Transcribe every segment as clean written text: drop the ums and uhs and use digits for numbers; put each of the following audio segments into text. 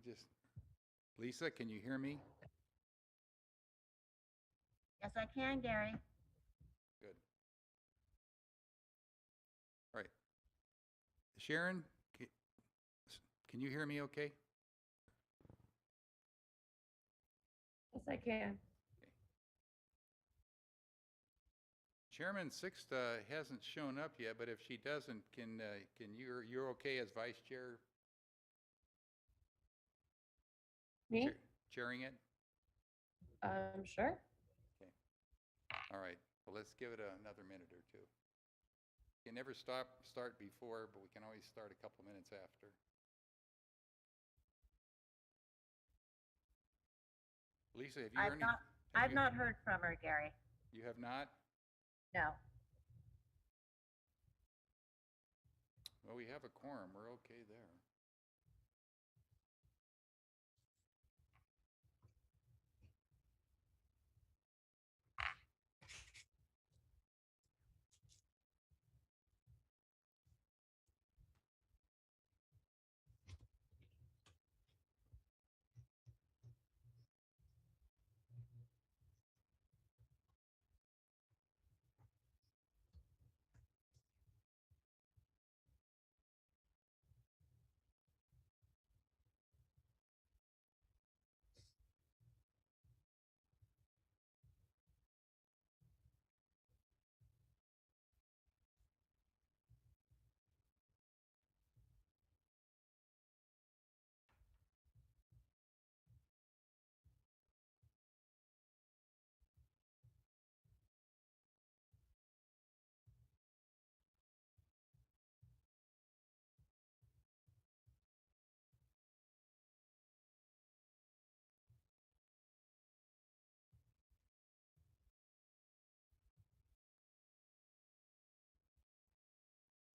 just, Lisa, can you hear me? Yes, I can, Gary. Good. All right. Sharon, can you hear me okay? Yes, I can. Chairman Sixta hasn't shown up yet, but if she doesn't, you're okay as vice chair? Me? Chairing it? Sure. Okay. All right. Well, let's give it another minute or two. You can never start before, but we can always start a couple minutes after. Lisa, have you heard any? I've not heard from her, Gary. You have not? No. Well, we have a quorum. We're okay there.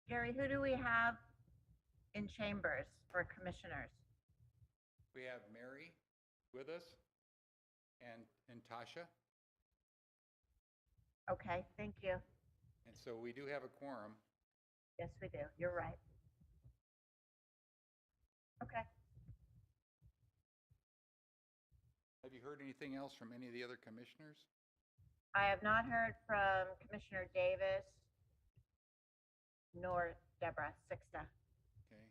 Gary, who do we have in chambers for commissioners? We have Mary with us and Tasha. Okay, thank you. And so we do have a quorum. Yes, we do. You're right. Okay. Have you heard anything else from any of the other commissioners? I have not heard from Commissioner Davis nor Deborah Sixta. Okay.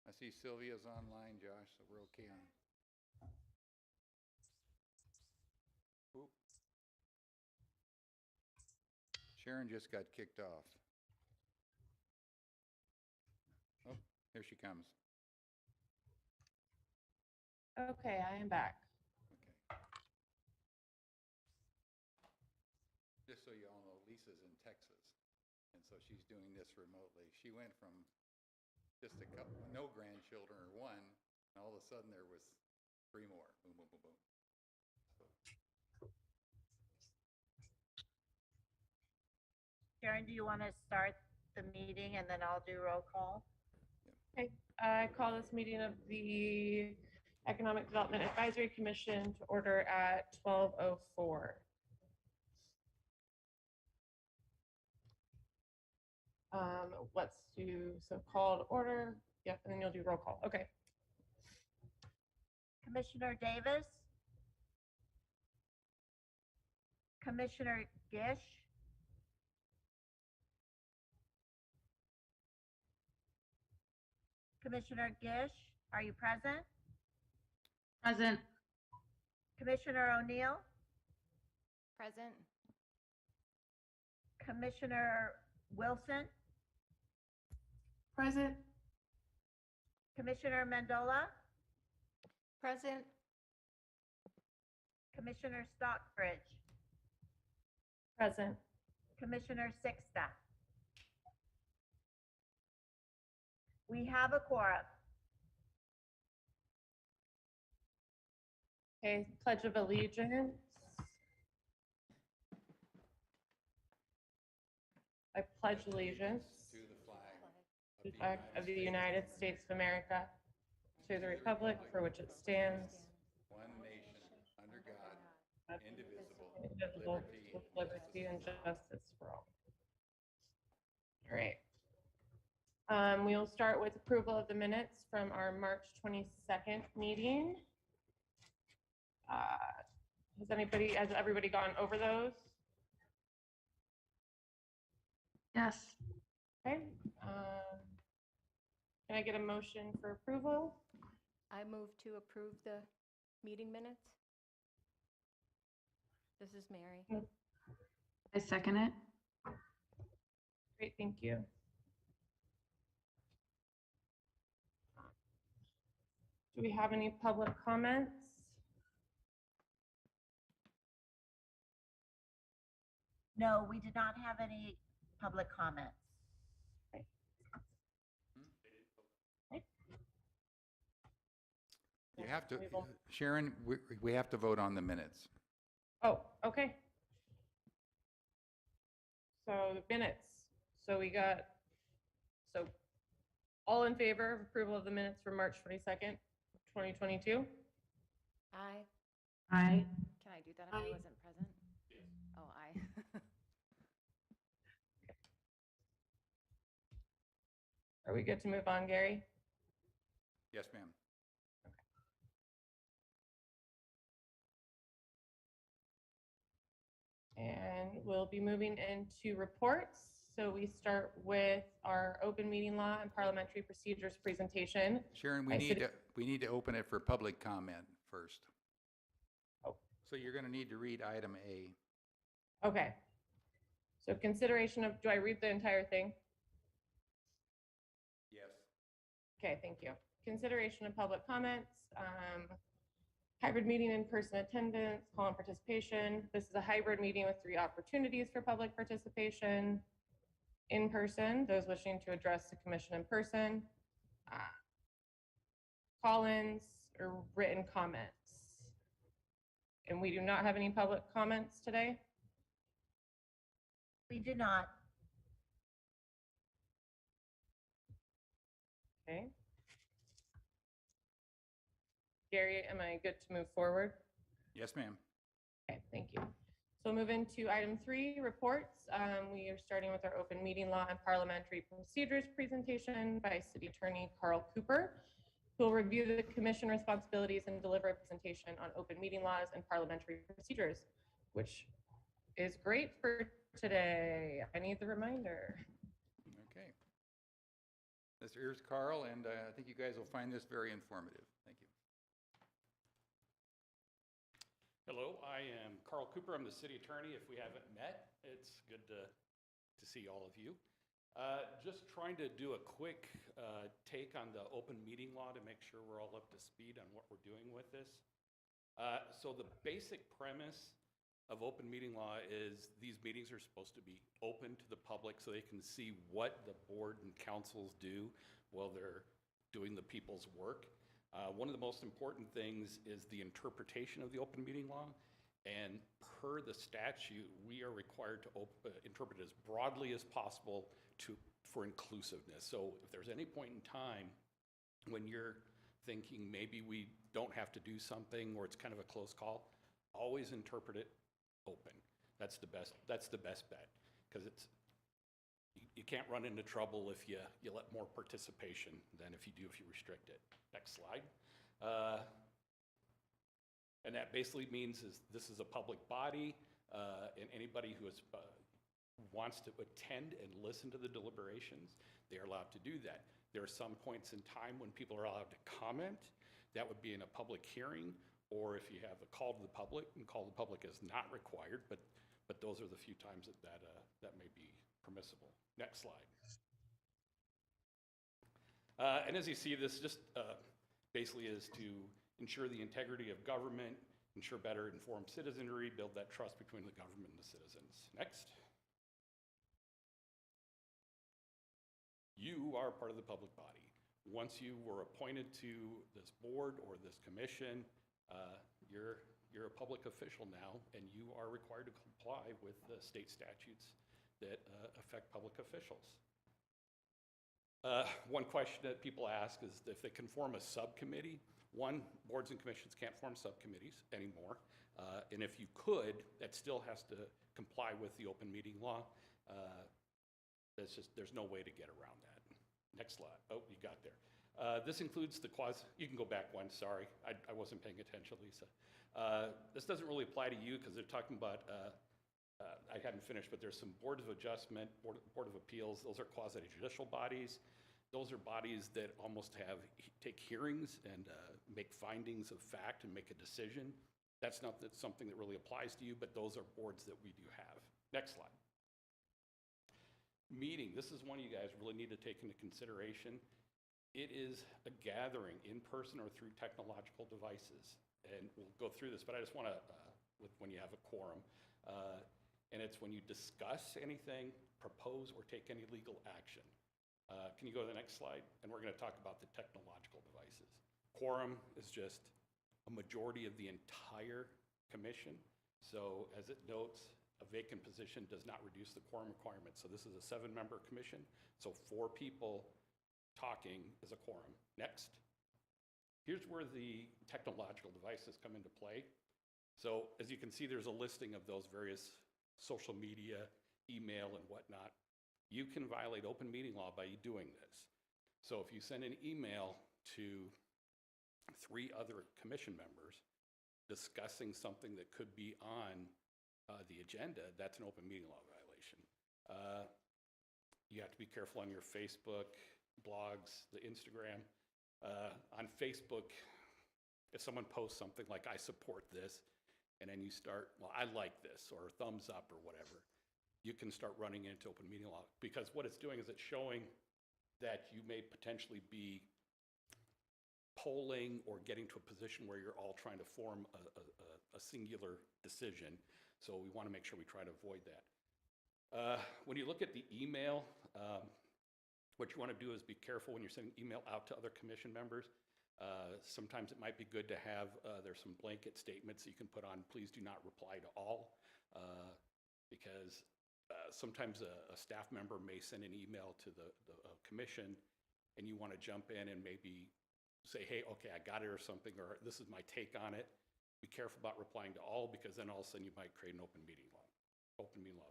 I see Sylvia's online, Josh, so we're okay on. Oop. Sharon just got kicked off. Oh, here she comes. Okay, I am back. Okay. Just so you all know, Lisa's in Texas, and so she's doing this remotely. She went from just a couple, no grandchildren or one, and all of a sudden there was 3 more. Boom, boom, boom, boom. So, Sharon, do you want to start the meeting and then I'll do roll call? Okay, I call this meeting of the Economic Development Advisory Commission to order at 12:04. Let's do, so called order. Yep, and then you'll do roll call. Okay. Commissioner Davis? Commissioner Gish? Commissioner Gish, are you present? Present. Commissioner O'Neill? Present. Commissioner Wilson? Present. Commissioner Mendola? Present. Commissioner Stockbridge? Present. Commissioner Sixta? We have a quorum. Okay, Pledge of Allegiance. I pledge allegiance to the flag to the flag of the United States of America, to the republic for which it stands, one nation, under God, indivisible, indivisible, with liberty and justice for all. All right. We'll start with approval of the minutes from our March 22nd meeting. Has everybody gone over those? Yes. Okay. Can I get a motion for approval? I move to approve the meeting minutes. This is Mary. I second it. Great, thank you. Do we have any public comments? No, we did not have any public comments. You have to, We will- Sharon, we have to vote on the minutes. Oh, okay. So the minutes. So all in favor of approval of the minutes for March 22nd, 2022? Aye. Aye. Can I do that if I Aye. wasn't present? Oh, aye. Are we good to move on, Gary? Yes, ma'am. And we'll be moving into reports. So we start with our open meeting law and parliamentary procedures presentation. Sharon, I said- we need to open it for public comment first. Oh. So you're going to need to read item A. Okay. So consideration of, do I read the entire thing? Yes. Okay, thank you. Consideration of public comments, hybrid meeting, in-person attendance, call and participation. This is a hybrid meeting with 3 opportunities for public participation. In person, those wishing to address the commission in person. Call-ins or written comments. And we do not have any public comments today. We do not. Okay. Gary, am I good to move forward? Yes, ma'am. Okay, thank you. So move into item 3, reports. We are starting with our open meeting law and parliamentary procedures presentation by City Attorney Carl Cooper, who will review the commission responsibilities and deliver a presentation on open meeting laws and parliamentary procedures, which is great for today. I need the reminder. Okay. Here's Carl, and I think you guys will find this very informative. Thank you. Hello, I am Carl Cooper. I'm the city attorney. If we haven't met, it's good to see all of you. Just trying to do a quick take on the open meeting law to make sure we're all up to speed on what we're doing with this. So the basic premise of open meeting law is these meetings are supposed to be open to the public so they can see what the board and councils do while they're doing the people's work. One of the most important things is the interpretation of the open meeting law. And per the statute, we are required to interpret it as broadly as possible for inclusiveness. So if there's any point in time when you're thinking maybe we don't have to do something or it's kind of a close call, always interpret it open. That's the best bet, because you can't run into trouble if you let more participation than if you restrict it. Next slide. And that basically means this is a public body, and anybody who wants to attend and listen to the deliberations, they are allowed to do that. There are some points in time when people are allowed to comment. That would be in a public hearing, or if you have a call to the public, and call to the public is not required, but those are the few times that may be permissible. Next slide. And as you see, this just basically is to ensure the integrity of government, ensure better informed citizenry, build that trust between the government and the citizens. Next. You are part of the public body. Once you were appointed to this board or this commission, you're a public official now, and you are required to comply with the state statutes that affect public officials. One question that people ask is if they can form a subcommittee. One, boards and commissions can't form subcommittees anymore. And if you could, that still has to comply with the open meeting law. There's no way to get around that. Next slide. Oh, you got there. This includes the you can go back one, sorry. I wasn't paying attention, Lisa. This doesn't really apply to you because they're talking about, I hadn't finished, but there's some Board of Adjustment, Board of Appeals. Those are quasi-judicial bodies. Those are bodies that almost take hearings and make findings of fact and make a decision. That's not something that really applies to you, but those are boards that we do have. Next slide. Meeting, this is one you guys really need to take into consideration. It is a gathering in person or through technological devices. And we'll go through this, but I just want to, when you have a quorum, and it's when you discuss anything, propose, or take any legal action. Can you go to the next slide? And we're going to talk about the technological devices. Quorum is just a majority of the entire commission. So as it notes, a vacant position does not reduce the quorum requirement. So this is a 7-member commission. So 4 people talking is a quorum. Next. Here's where the technological devices come into play. So as you can see, there's a listing of those various social media, email, and whatnot. You can violate open meeting law by doing this. So if you send an email to 3 other commission members discussing something that could be on the agenda, that's an open meeting law violation. You have to be careful on your Facebook, blogs, the Instagram. On Facebook, if someone posts something like, I support this, and then you start, well, I like this, or thumbs up, or whatever, you can start running into open meeting law. Because what it's doing is it's showing that you may potentially be polling or getting to a position where you're all trying to form a singular decision. So we want to make sure we try to avoid that. When you look at the email, what you want to do is be careful when you're sending email out to other commission members. Sometimes it might be good to have, there's some blanket statements that you can put on, please do not reply to all, because sometimes a staff member may send an email to the commission and you want to jump in and maybe say, hey, okay, I got it or something, or this is my take on it. Be careful about replying to all, because then all of a sudden you might create an open meeting law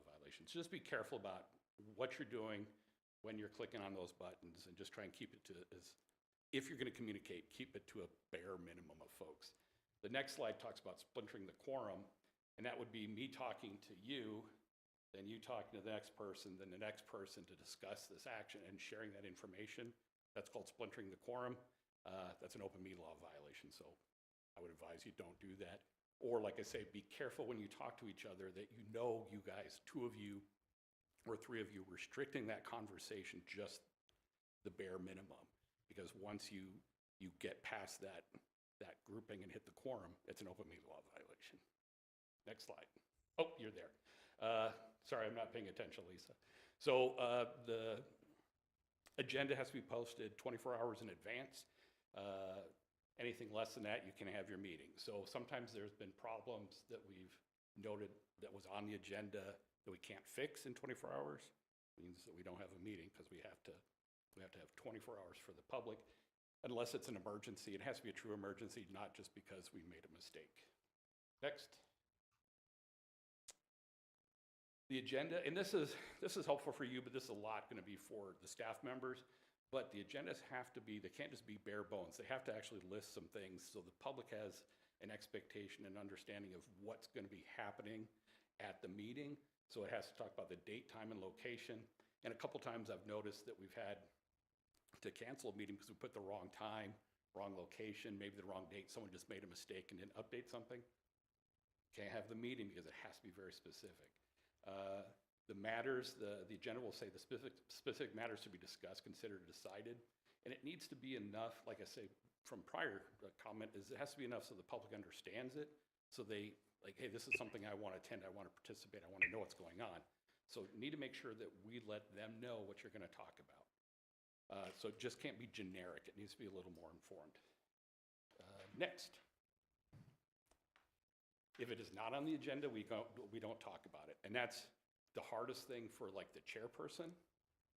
violation. So just be careful about what you're doing when you're clicking on those buttons, and just try and keep it to, if you're going to communicate, keep it to a bare minimum of folks. The next slide talks about splintering the quorum, and that would be me talking to you, then you talking to the next person, then the next person to discuss this action and sharing that information. That's called splintering the quorum. That's an open meeting law violation, so I would advise you don't do that. Or like I say, be careful when you talk to each other that you know you guys, 2 of you or 3 of you, restricting that conversation just the bare minimum. Because once you get past that grouping and hit the quorum, it's an open meeting law violation. Next slide. Oh, you're there. Sorry, I'm not paying attention, Lisa. So the agenda has to be posted 24 hours in advance. Anything less than that, you can have your meeting. So sometimes there's been problems that we've noted that was on the agenda that we can't fix in 24 hours. It means that we don't have a meeting because we have to have 24 hours for the public, unless it's an emergency. It has to be a true emergency, not just because we made a mistake. Next. The agenda, and this is helpful for you, but this is a lot going to be for the staff members. But the agendas have to be, they can't just be bare bones. They have to actually list some things so the public has an expectation and understanding of what's going to be happening at the meeting. So it has to talk about the date, time, and location. And a couple times I've noticed that we've had to cancel a meeting because we put the wrong time, wrong location, maybe the wrong date. Someone just made a mistake and didn't update something. Can't have the meeting because it has to be very specific. The matters, the agenda will say the specific matters to be discussed, considered, decided, and it needs to be enough, like I say from prior comment, is it has to be enough so the public understands it, so they, like, hey, this is something I want to attend, I want to participate, I want to know what's going on. So need to make sure that we let them know what you're going to talk about. So it just can't be generic, it needs to be a little more informed. Next. If it is not on the agenda, we don't talk about it, and that's the hardest thing for like the chairperson,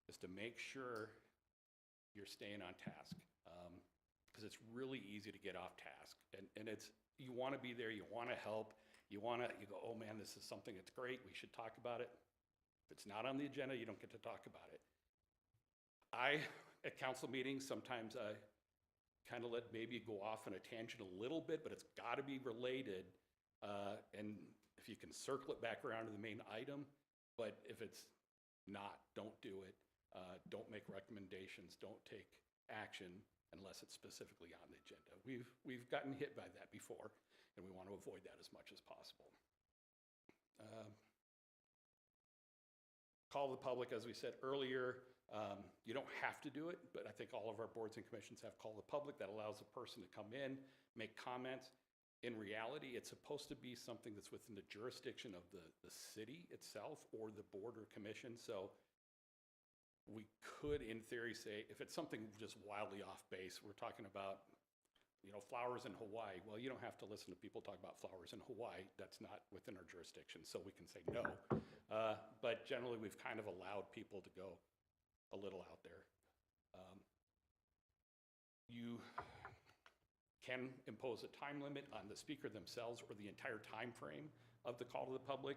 is to make sure you're staying on task, because it's really easy to get off task, and it's, you want to be there, you want to help, you go, oh man, this is something that's great, we should talk about it. If it's not on the agenda, you don't get to talk about it. I at council meetings, sometimes I kind of let maybe go off on a tangent a little bit, but it's got to be related. And if you can circle it back around to the main item, but if it's not, don't do it. Don't make recommendations. Don't take action unless it's specifically on the agenda. We've gotten hit by that before, and we want to avoid that as much as possible. Call the public, as we said earlier. You don't have to do it, but I think all of our boards and commissions have call the public. That allows a person to come in, make comments. In reality, it's supposed to be something that's within the jurisdiction of the city itself or the board or commission. So we could, in theory, say if it's something just wildly off base, we're talking about, flowers in Hawaii. Well, you don't have to listen to people talk about flowers in Hawaii. That's not within our jurisdiction, so we can say no. But generally, we've kind of allowed people to go a little out there. You can impose a time limit on the speaker themselves or the entire time frame of the call to the public,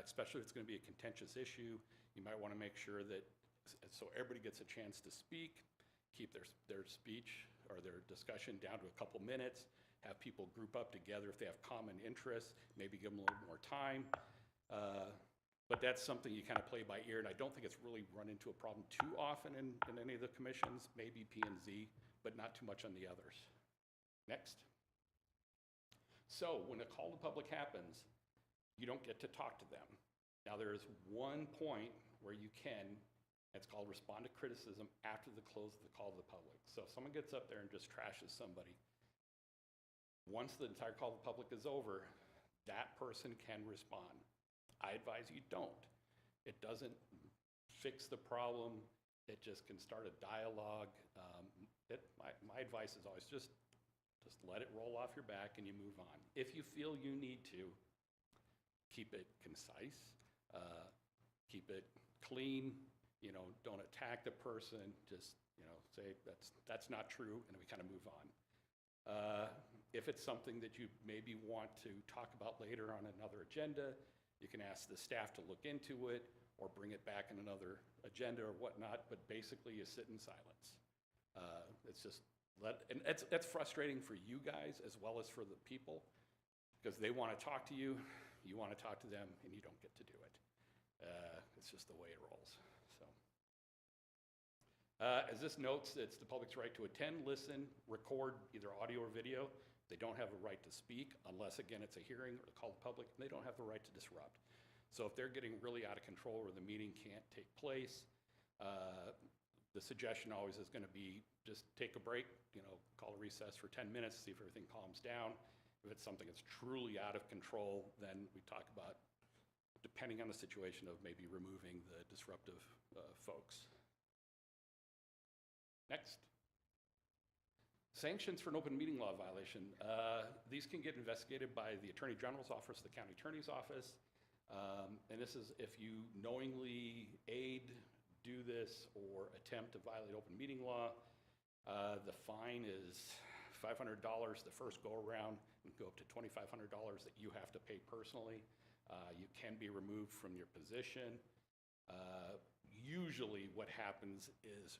especially if it's going to be a contentious issue. You might want to make sure that so everybody gets a chance to speak, keep their speech or their discussion down to a couple minutes, have people group up together if they have common interests, maybe give them a little more time. But that's something you kind of play by ear, and I don't think it's really run into a problem too often in any of the commissions, maybe P&Z, but not too much on the others. Next. So when a call to public happens, you don't get to talk to them. Now there is one point where you can, it's called respond to criticism after the close of the call to the public. So if someone gets up there and just trashes somebody, once the entire call to the public is over, that person can respond. I advise you don't. It doesn't fix the problem. It just can start a dialogue. My advice is always just let it roll off your back and you move on. If you feel you need to, keep it concise, keep it clean, don't attack the person, just, say that's not true, and we kind of move on. If it's something that you maybe want to talk about later on another agenda, you can ask the staff to look into it or bring it back in another agenda or whatnot, but basically you sit in silence. It's just and that's frustrating for you guys as well as for the people, because they want to talk to you, you want to talk to them, and you don't get to do it. It's just the way it rolls. So, as this notes, it's the public's right to attend, listen, record either audio or video. They don't have a right to speak unless, again, it's a hearing or a call to public, and they don't have the right to disrupt. So if they're getting really out of control or the meeting can't take place, the suggestion always is going to be just take a break, call a recess for 10 minutes, see if everything calms down. If it's something that's truly out of control, then we talk about, depending on the situation, of maybe removing the disruptive folks. Next. Sanctions for an open meeting law violation. These can get investigated by the Attorney General's office, the County Attorney's office. And this is if you knowingly aid, do this, or attempt to violate open meeting law. The fine is $500 the first go around, and go up to $2,500 that you have to pay personally. You can be removed from your position. Usually what happens is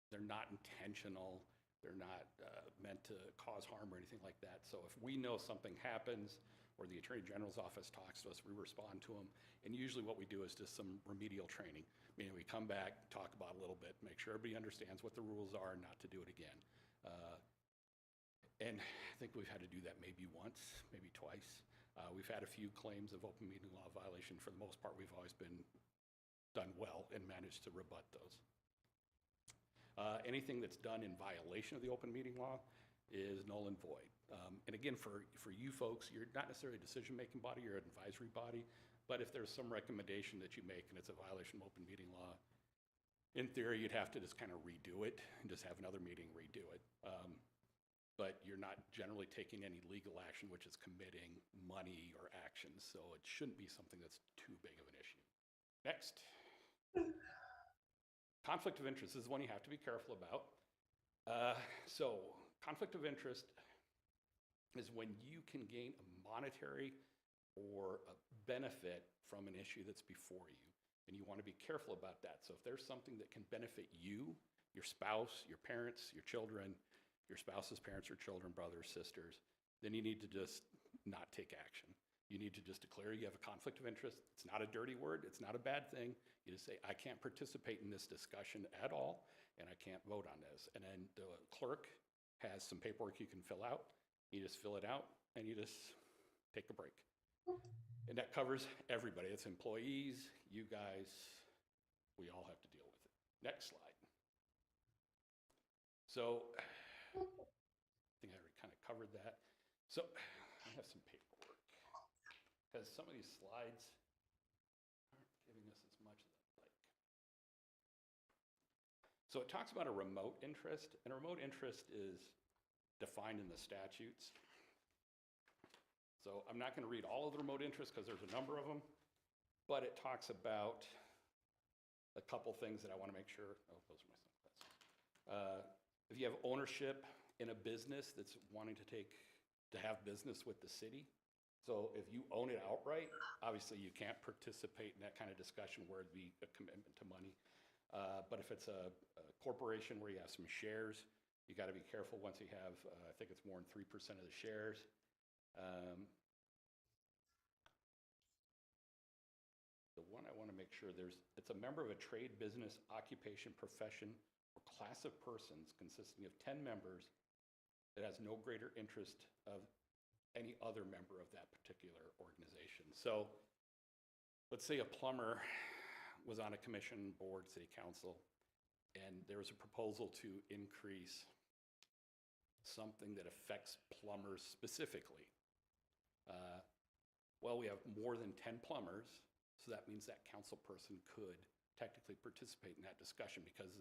they're not intentional. They're not meant to cause harm or anything like that. So if we know something happens or the Attorney General's office talks to us, we respond to them. And usually what we do is just some remedial training, meaning we come back, talk about it a little bit, make sure everybody understands what the rules are, not to do it again. And I think we've had to do that maybe once, maybe twice. We've had a few claims of open meeting law violation. For the most part, we've always been done well and managed to rebut those. Anything that's done in violation of the open meeting law is null and void. And again, for you folks, you're not necessarily a decision-making body, you're an advisory body, but if there's some recommendation that you make and it's a violation of open meeting law, in theory, you'd have to just kind of redo it and just have another meeting redo it. But you're not generally taking any legal action, which is committing money or actions, so it shouldn't be something that's too big of an issue. Next. Conflict of interest is one you have to be careful about. So conflict of interest is when you can gain a monetary or a benefit from an issue that's before you. and you want to be careful about that. So if there's something that can benefit you, your spouse, your parents, your children, your spouse's parents or children, brothers, sisters, then you need to just not take action. You need to just declare you have a conflict of interest. It's not a dirty word. It's not a bad thing. You just say, I can't participate in this discussion at all, and I can't vote on this. And then the clerk has some paperwork you can fill out. You just fill it out, and you just take a break. And that covers everybody. It's employees, you guys, we all have to deal with it. Next slide. So I think I already kind of covered that. So I have some paperwork because some of these slides aren't giving us as much as I'd like. So it talks about a remote interest, and a remote interest is defined in the statutes. So I'm not going to read all of the remote interests because there's a number of them, but it talks about a couple things that I want to make sure. Oh, those are my sunglasses. If you have ownership in a business that's wanting to have business with the city, so if you own it outright, obviously you can't participate in that kind of discussion where it'd be a commitment to money. But if it's a corporation where you have some shares, you got to be careful once you have, I think it's more than 3% of the shares. The one I want to make sure it's a member of a trade, business, occupation, profession, or class of persons consisting of 10 members that has no greater interest of any other member of that particular organization. So let's say a plumber was on a commission, board, city council, and there was a proposal to increase something that affects plumbers specifically. Well, we have more than 10 plumbers, so that means that council person could technically participate in that discussion because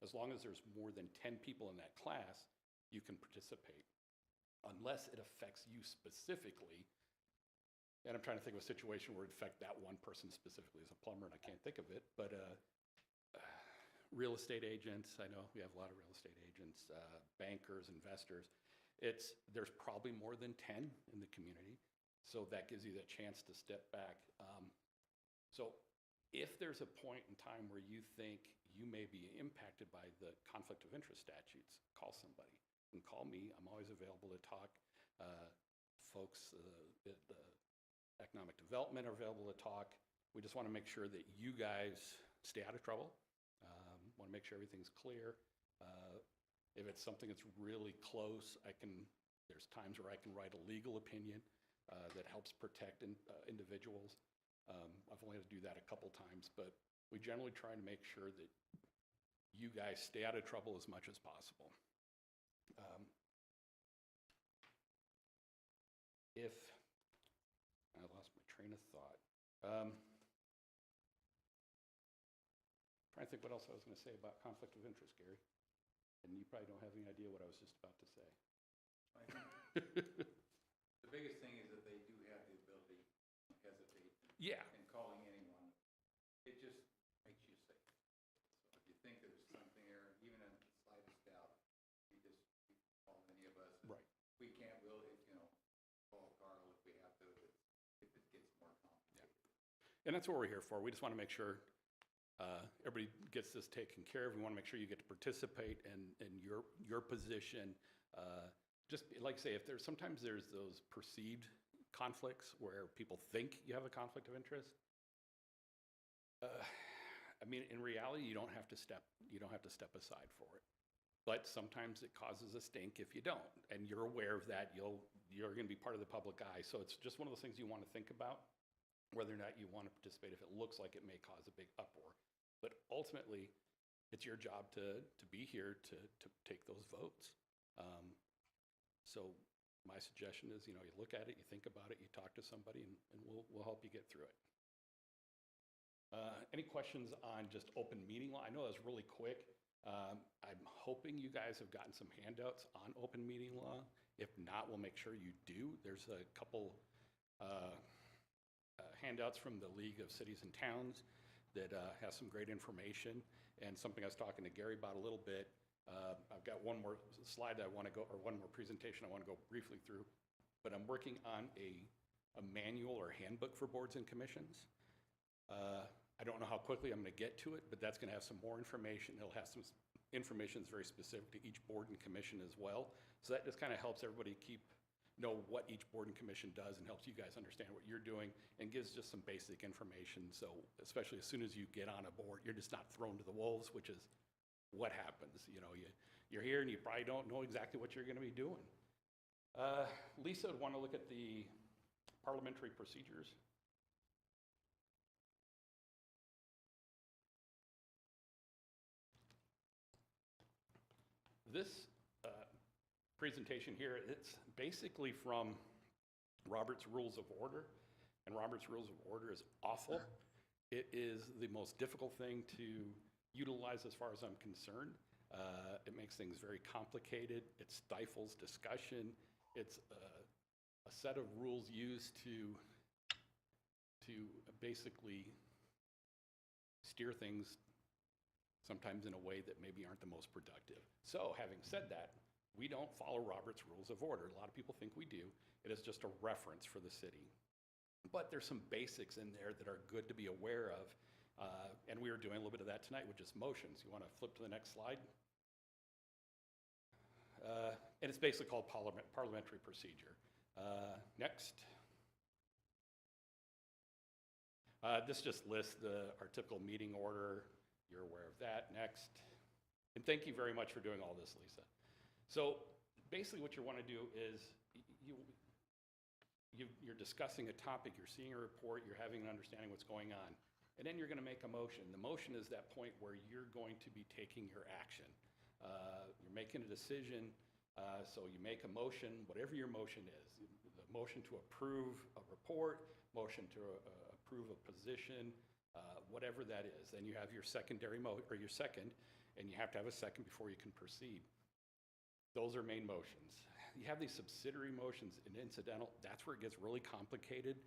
as long as there's more than 10 people in that class, you can participate. Unless it affects you specifically, and I'm trying to think of a situation where it would affect that one person specifically as a plumber, and I can't think of it, but real estate agents, I know we have a lot of real estate agents, bankers, investors. There's probably more than 10 in the community, so that gives you that chance to step back. So if there's a point in time where you think you may be impacted by the conflict of interest statutes, call somebody. And call me. I'm always available to talk. Folks at the economic development are available to talk. We just want to make sure that you guys stay out of trouble. Want to make sure everything's clear. If it's something that's really close, there's times where I can write a legal opinion that helps protect individuals. I've only had to do that a couple times, but we generally try to make sure that you guys stay out of trouble as much as possible. If I lost my train of thought. Trying to think what else I was going to say about conflict of interest, Gary. And you probably don't have any idea what I was just about to say. I think the biggest thing is that they do have the ability to hesitate Yeah. in calling anyone. It just makes you safe. So if you think there's something there, even in the slightest doubt, you call any of us. Right. We can't really, call Carl if we have to, if it gets more complicated. Yeah. And that's what we're here for. We just want to make sure everybody gets this taken care of. We want to make sure you get to participate in your position. Just like I say, sometimes there's those perceived conflicts where people think you have a conflict of interest. I mean, in reality, you don't have to step aside for it. But sometimes it causes a stink if you don't, and you're aware of that. You're going to be part of the public eye. So it's just one of those things you want to think about, whether or not you want to participate if it looks like it may cause a big uproar. But ultimately, it's your job to be here to take those votes. So my suggestion is, you look at it, you think about it, you talk to somebody, and we'll help you get through it. Any questions on just open meeting law? I know that was really quick. I'm hoping you guys have gotten some handouts on open meeting law. If not, we'll make sure you do. There's a couple handouts from the League of Cities and Towns that has some great information, and something I was talking to Gary about a little bit. I've got one more slide that I want to go, or one more presentation I want to go briefly through, but I'm working on a manual or handbook for boards and commissions. I don't know how quickly I'm going to get to it, but that's going to have some more information. It'll have some information that's very specific to each board and commission as well. So that just kind of helps everybody know what each board and commission does and helps you guys understand what you're doing and gives just some basic information. So especially as soon as you get on a board, you're just not thrown to the wolves, which is what happens. You know, you're here and you probably don't know exactly what you're going to be doing. Lisa would want to look at the parliamentary procedures. This presentation here, it's basically from Robert's Rules of Order, and Robert's Rules of Order is awful. It is the most difficult thing to utilize as far as I'm concerned. It makes things very complicated. It stifles discussion. It's a set of rules used to basically steer things sometimes in a way that maybe aren't the most productive. So having said that, we don't follow Robert's Rules of Order. A lot of people think we do. It is just a reference for the city. But there's some basics in there that are good to be aware of. And we are doing a little bit of that tonight with just motions. You want to flip to the next slide? And it's basically called parliamentary procedure. Next. This just lists our typical meeting order. You're aware of that. Next. And thank you very much for doing all this, Lisa. So basically what you want to do is you're discussing a topic, you're seeing a report, you're having an understanding what's going on, and then you're going to make a motion. The motion is that point where you're going to be taking your action. You're making a decision, so you make a motion, whatever your motion is. The motion to approve a report, motion to approve a position, whatever that is. Then you have your secondary your second, and you have to have a second before you can proceed. Those are main motions. You have these subsidiary motions and incidental. That's where it gets really complicated.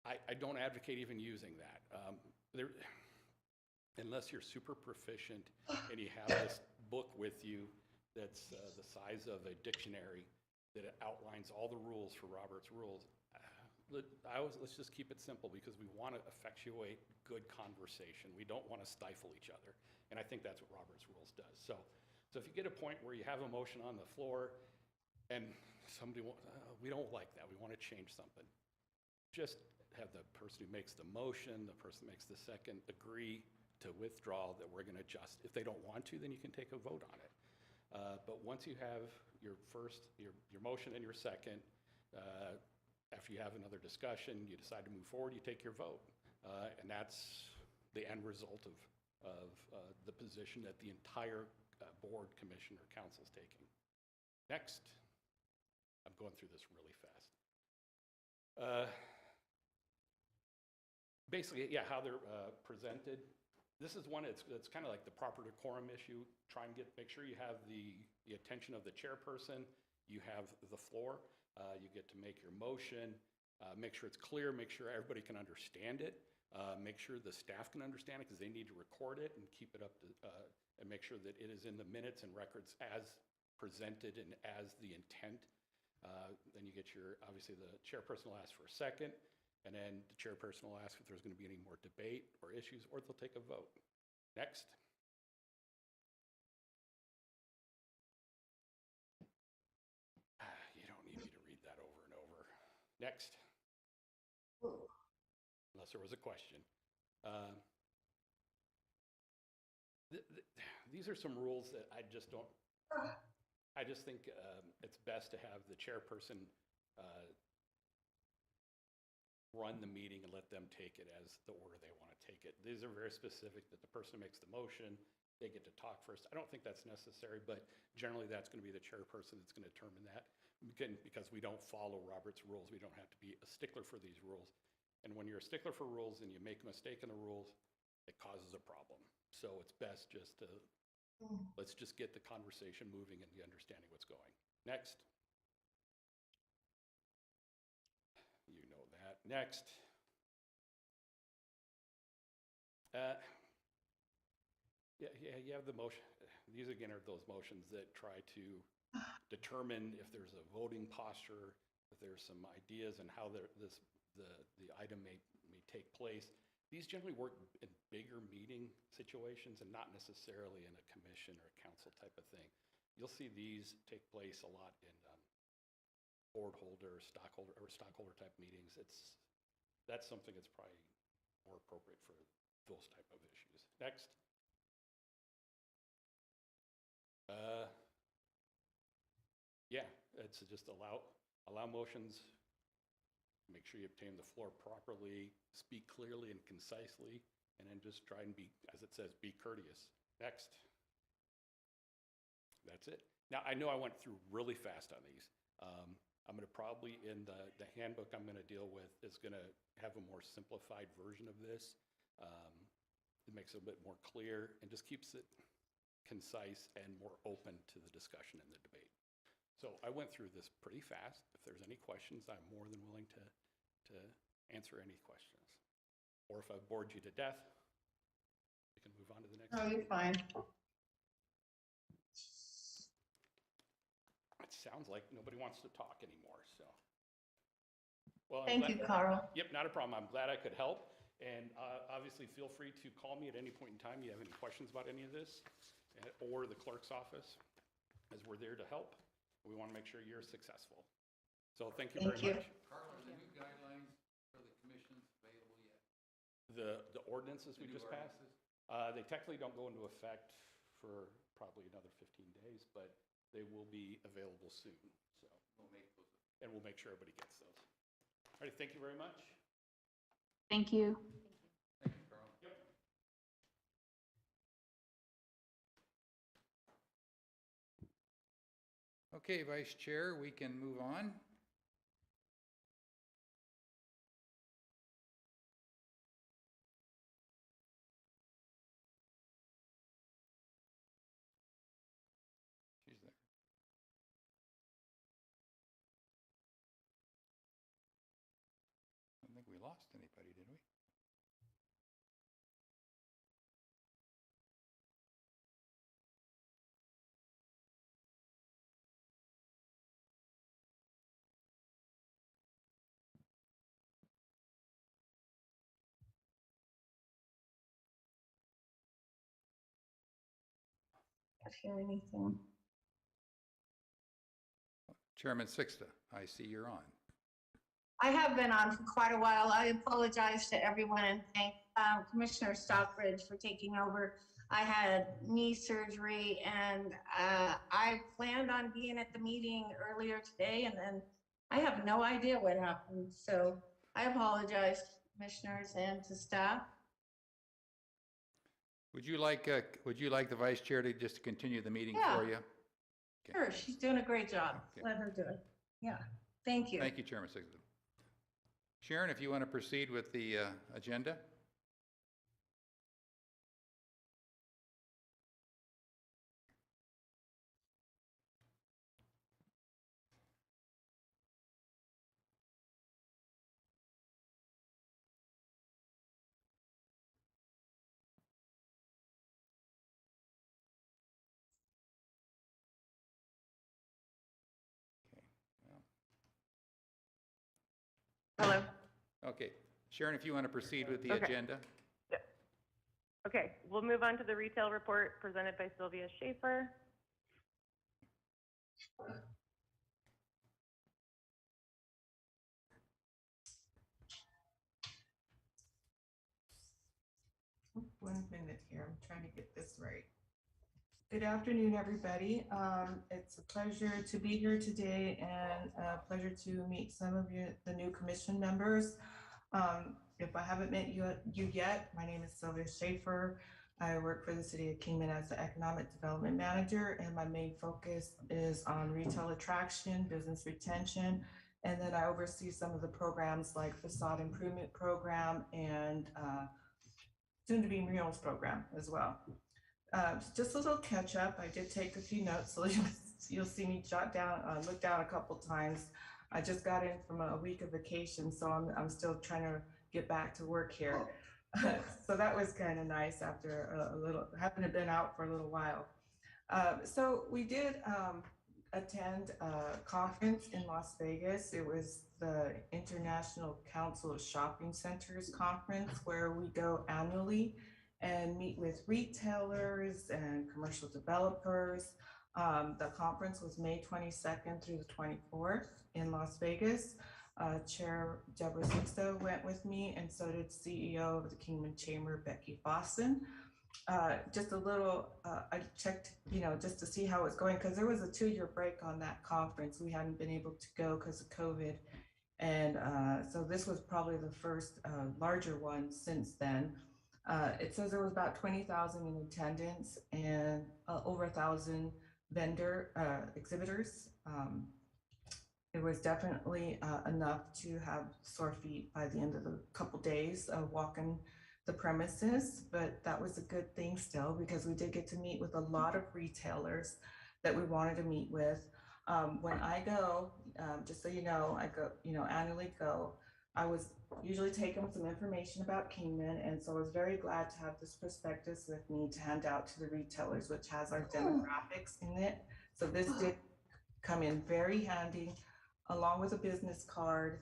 I don't advocate even using that. Unless you're super proficient and you have this book with you that's the size of a dictionary that outlines all the rules for Robert's Rules. Let's just keep it simple because we want to effectuate good conversation. We don't want to stifle each other. And I think that's what Robert's Rules does. So if you get a point where you have a motion on the floor and we don't like that, we want to change something, just have the person who makes the motion, the person who makes the second agree to withdraw that we're going to adjust. If they don't want to, then you can take a vote on it. But once you have your motion and your second, after you have another discussion, you decide to move forward, you take your vote. And that's the end result of the position that the entire board, commission, or council is taking. Next. I'm going through this really fast. Basically, yeah, how they're presented. This is one, it's kind of like the proper decorum issue. Try and make sure you have the attention of the chairperson. You have the floor. You get to make your motion. Make sure it's clear. Make sure everybody can understand it. Make sure the staff can understand it because they need to record it and keep it up to, and make sure that it is in the minutes and records as presented and as the intent. Then you get obviously the chairperson will ask for a second, and then the chairperson will ask if there's going to be any more debate or issues, or they'll take a vote. Next. You don't need me to read that over and over. Next. Unless there was a question. These are some rules that I just don't, I just think it's best to have the chairperson run the meeting and let them take it as the order they want to take it. These are very specific that the person who makes the motion, they get to talk first. I don't think that's necessary, but generally that's going to be the chairperson that's going to determine that. Again, because we don't follow Robert's Rules, we don't have to be a stickler for these rules. And when you're a stickler for rules and you make a mistake in the rules, it causes a problem. So it's best just to, let's just get the conversation moving and the understanding what's going. Next. You know that. Next. You have the motion. These again are those motions that try to determine if there's a voting posture, if there's some ideas and how the item may take place. these generally work in bigger meeting situations and not necessarily in a commission or a council type of thing. You'll see these take place a lot in board holder, stockholder type meetings. That's something that's probably more appropriate for those type of issues. Next. Yeah, it's just allow motions, make sure you obtain the floor properly, speak clearly and concisely, and then just try and be, as it says, be courteous. Next. That's it. Now, I know I went through really fast on these. I'm going to probably, in the handbook I'm going to deal with, is going to have a more simplified version of this. It makes it a bit more clear and just keeps it concise and more open to the discussion and the debate. So I went through this pretty fast. If there's any questions, I'm more than willing to answer any questions. Or if I've bored you to death, we can move on to the next. Oh, you're fine. It sounds like nobody wants to talk anymore, so. Well, Thank you, Carl. Yep, not a problem. I'm glad I could help. And obviously, feel free to call me at any point in time you have any questions about any of this, or the clerk's office, as we're there to help. We want to make sure you're successful. So thank you very much. Carl, are the new guidelines for the commissions available yet? The ordinances we The new just passed, ordinances? they technically don't go into effect for probably another 15 days, but they will be available soon. So We'll make those. and we'll make sure everybody gets those. All right, thank you very much. Thank you. Thank you, Carl. Yep. Okay, Vice Chair, we can move on. She's there. I don't think we lost anybody, did we? Can't hear anything. Chairman Sixta, I see you're on. I have been on for quite a while. I apologize to everyone and thank Commissioner Stockbridge for taking over. I had knee surgery and I planned on being at the meeting earlier today and then I have no idea what happened. So I apologize to commissioners and to staff. Would you like the Vice Chair to just continue the meeting Yeah. for you? Okay. Sure, she's doing a great job. Okay. Let her do it. Yeah, thank you. Thank you, Chairman Sixta. Sharon, if you want to proceed with the agenda? Hello. Okay. Sharon, if you want to proceed with the Okay. agenda? Okay, we'll move on to the retail report presented by Sylvia Schaefer. One minute here, I'm trying to get this right. Good afternoon, everybody. It's a pleasure to be here today and a pleasure to meet some of you, the new commission members. If I haven't met you yet, my name is Sylvia Schaefer. I work for the city of Kingman as the economic development manager, and my main focus is on retail attraction, business retention, and then I oversee some of the programs like facade improvement program and soon to be murals program as well. Just a little catch up. I did take a few notes, so you'll see me jot down, look down a couple times. I just got in from a week of vacation, so I'm still trying to get back to work here. So that was kind of nice after a little, having been out for a little while. So we did attend a conference in Las Vegas. It was the International Council of Shopping Centers Conference, where we go annually and meet with retailers and commercial developers. The conference was May 22nd through the 24th in Las Vegas. Chair Deborah Sixto went with me, and so did CEO of the Kingman Chamber, Becky Fossen. Just a little, I checked, just to see how it's going, because there was a 2-year break on that conference. We hadn't been able to go because of COVID. And so this was probably the first larger one since then. It says there was about 20,000 in attendance and over 1,000 exhibitors. It was definitely enough to have sore feet by the end of the couple days of walking the premises, but that was a good thing still, because we did get to meet with a lot of retailers that we wanted to meet with. When I go, just so you know, I go, annually go, I was usually taking some information about Kingman, and so I was very glad to have this prospectus with me to hand out to the retailers, which has our demographics in it. So this did come in very handy, along with a business card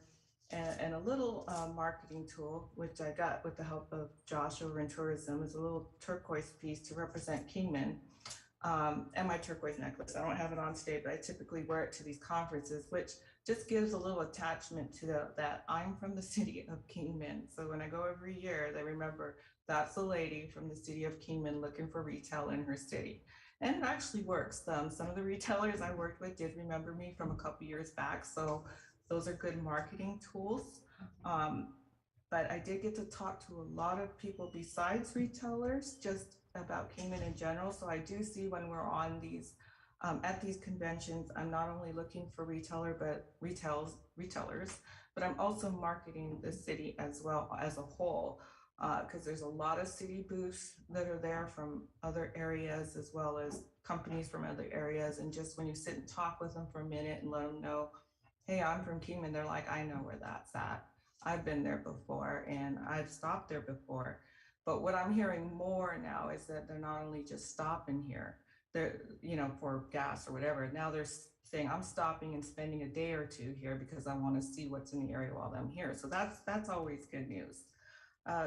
and a little marketing tool, which I got with the help of Josh over in tourism. Is a little turquoise piece to represent Kingman, and my turquoise necklace. I don't have it on today, but I typically wear it to these conferences, which just gives a little attachment to that I'm from the city of Kingman. So when I go every year, they remember that's the lady from the city of Kingman looking for retail in her city. And it actually works. Some of the retailers I worked with did remember me from a couple years back. So those are good marketing tools. But I did get to talk to a lot of people besides retailers, just about Kingman in general. So I do see when we're on these, at these conventions, I'm not only looking for retailers, but I'm also marketing the city as well as a whole. Because there's a lot of city booths that are there from other areas, as well as companies from other areas. And just when you sit and talk with them for a minute and let them know, hey, I'm from Kingman, they're like, I know where that's at. I've been there before and I've stopped there before. But what I'm hearing more now is that they're not only just stopping here, they're, for gas or whatever. Now they're saying, I'm stopping and spending a day or two here because I want to see what's in the area while I'm here. So that's always good news.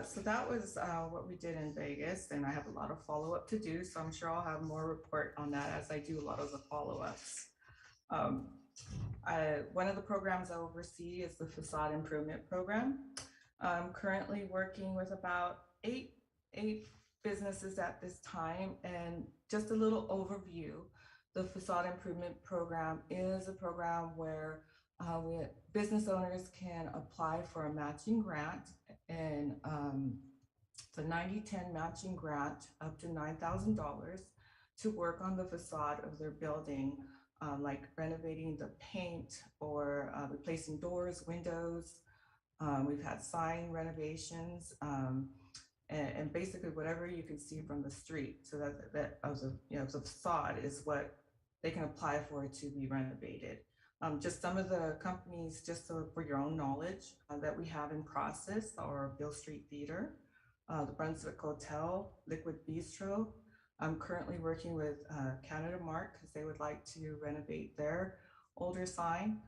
So that was what we did in Vegas, and I have a lot of follow-up to do, so I'm sure I'll have more report on that as I do a lot of the follow-ups. One of the programs I oversee is the Facade Improvement Program. I'm currently working with about eight businesses at this time, and just a little overview. The Facade Improvement Program is a program where business owners can apply for a matching grant, and it's a 90-10 matching grant up to $9,000 to work on the facade of their building, like renovating the paint or replacing doors, windows. We've had sign renovations, and basically whatever you can see from the street. So that the facade is what they can apply for to be renovated. Just some of the companies, just so for your own knowledge, that we have in process are Bill Street Theater, the Brunswick Hotel, Liquid Bistro. I'm currently working with Canada Mark because they would like to renovate their older sign.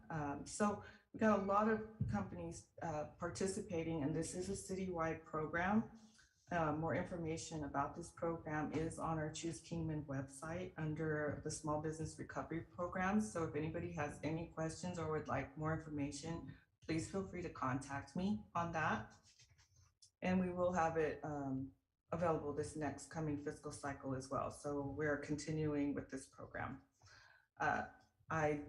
So we got a lot of companies participating, and this is a citywide program. More information about this program is on our Choose Kingman website under the Small Business Recovery Program. So if anybody has any questions or would like more information, please feel free to contact me on that. And we will have it available this next coming fiscal cycle as well. So we're continuing with this program. I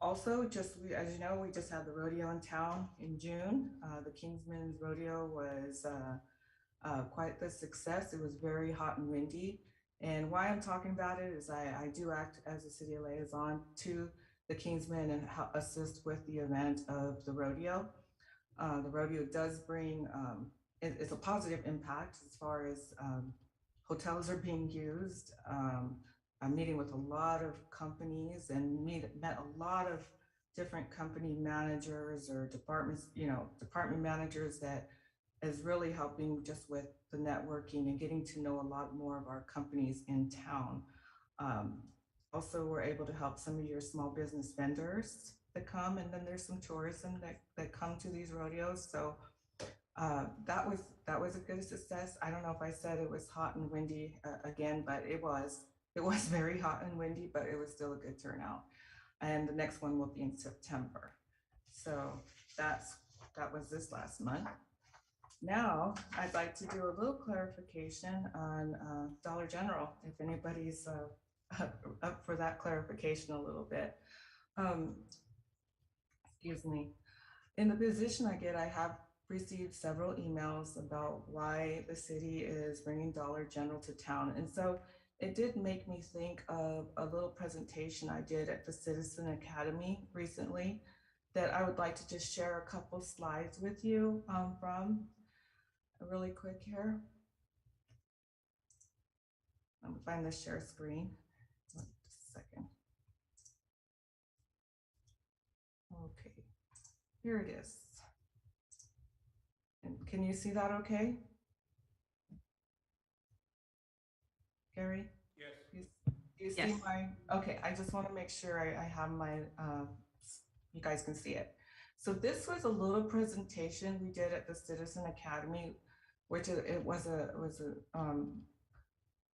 also as you know, we just had the rodeo in town in June. The Kingsman's Rodeo was quite the success. It was very hot and windy. And why I'm talking about it is I do act as a city liaison to the Kingsman and assist with the event of the rodeo. The rodeo does bring, it's a positive impact as far as hotels are being used. I'm meeting with a lot of companies and met a lot of different company managers or departments, department managers that is really helping just with the networking and getting to know a lot more of our companies in town. Also, we're able to help some of your small business vendors that come, and then there's some tourism that come to these rodeos. So that was a good success. I don't know if I said it was hot and windy again, but it was very hot and windy, but it was still a good turnout. And the next one will be in September. So that was this last month. Now I'd like to do a little clarification on Dollar General, if anybody's up for that clarification a little bit. Excuse me. In the position I have received several emails about why the city is bringing Dollar General to town. And so it did make me think of a little presentation I did at the Citizen Academy recently that I would like to just share a couple slides with you from really quick here. I'm gonna find the share screen. Just a second. Okay, here it is. And can you see that okay? Gary? Yes. You see my, okay, I just want to make sure I have my, you guys can see it. So this was a little presentation we did at the Citizen Academy, which it was a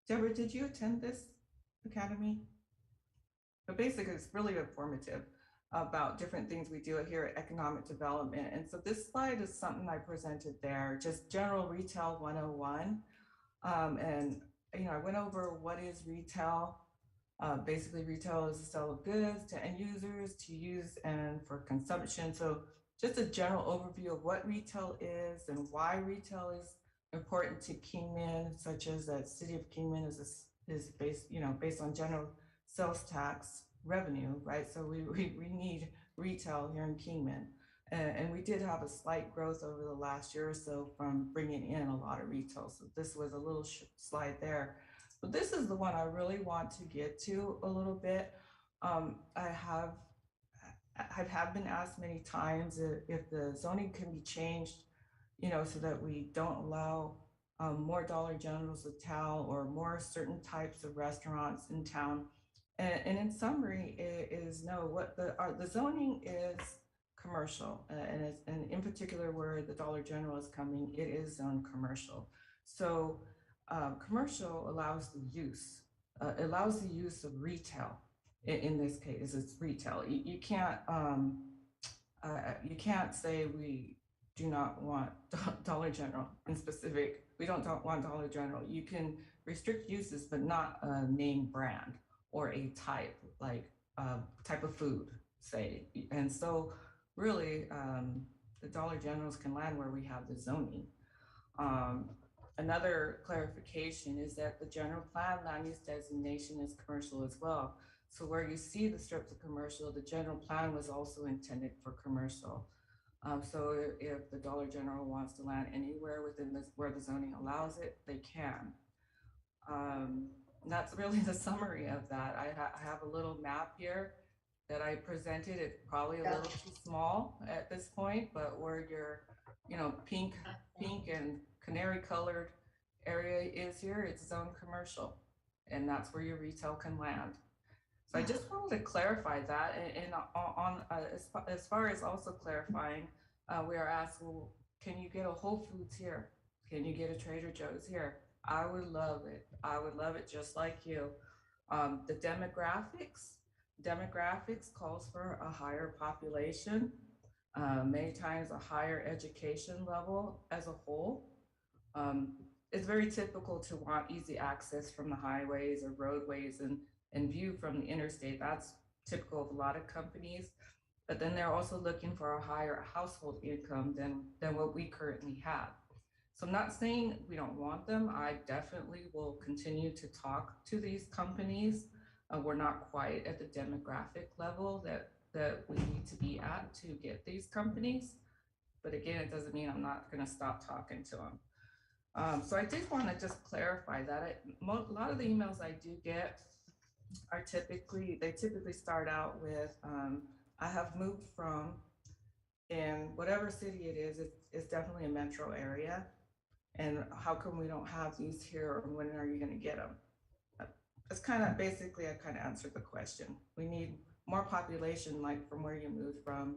Deborah, did you attend this academy? But basically it's really informative about different things we do here at Economic Development. And so this slide is something I presented there, just general retail 101. And I went over what is retail. Basically retail is the sale of goods to end users to use and for consumption. So just a general overview of what retail is and why retail is important to Kingman, such as that city of Kingman is based on general sales tax revenue, right? So we need retail here in Kingman. And we did have a slight growth over the last year or so from bringing in a lot of retail. So this was a little slide there. But this is the one I really want to get to a little bit. I have been asked many times if the zoning can be changed, so that we don't allow more Dollar Generals in town or more certain types of restaurants in town. And in summary, it is no. What the zoning is commercial, and in particular where the Dollar General is coming, it is zoned commercial. So commercial allows the use of retail. In this case, it's retail. You can't say we do not want Dollar General in specific. We don't want Dollar General. You can restrict uses, but not a name brand or a type, like type of food, say. And so really, the Dollar Generals can land where we have the zoning. Another clarification is that the general plan land use designation is commercial as well. So where you see the strips of commercial, the general plan was also intended for commercial. So if the Dollar General wants to land anywhere within this where the zoning allows it, they can. That's really the summary of that. I have a little map here that I presented. It's probably a little too small at this point, but where your, pink and canary colored area is here, it's zone commercial, and that's where your retail can land. So I just wanted to clarify that, and as far as also clarifying, we are asked, well, can you get a Whole Foods here? Can you get a Trader Joe's here? I would love it. I would love it just like you. The demographics calls for a higher population, many times a higher education level as a whole. It's very typical to want easy access from the highways or roadways and view from the interstate. That's typical of a lot of companies, but then they're also looking for a higher household income than what we currently have. So I'm not saying we don't want them. I definitely will continue to talk to these companies. We're not quite at the demographic level that we need to be at to get these companies. But again, it doesn't mean I'm not gonna stop talking to them. So I did wanna just clarify that. A lot of the emails I do get are typically start out with, I have moved from, in whatever city it is, it's definitely a metro area. And how come we don't have these here, or when are you gonna get them? That's kind of basically, I kind of answered the question. We need more population, like from where you moved from,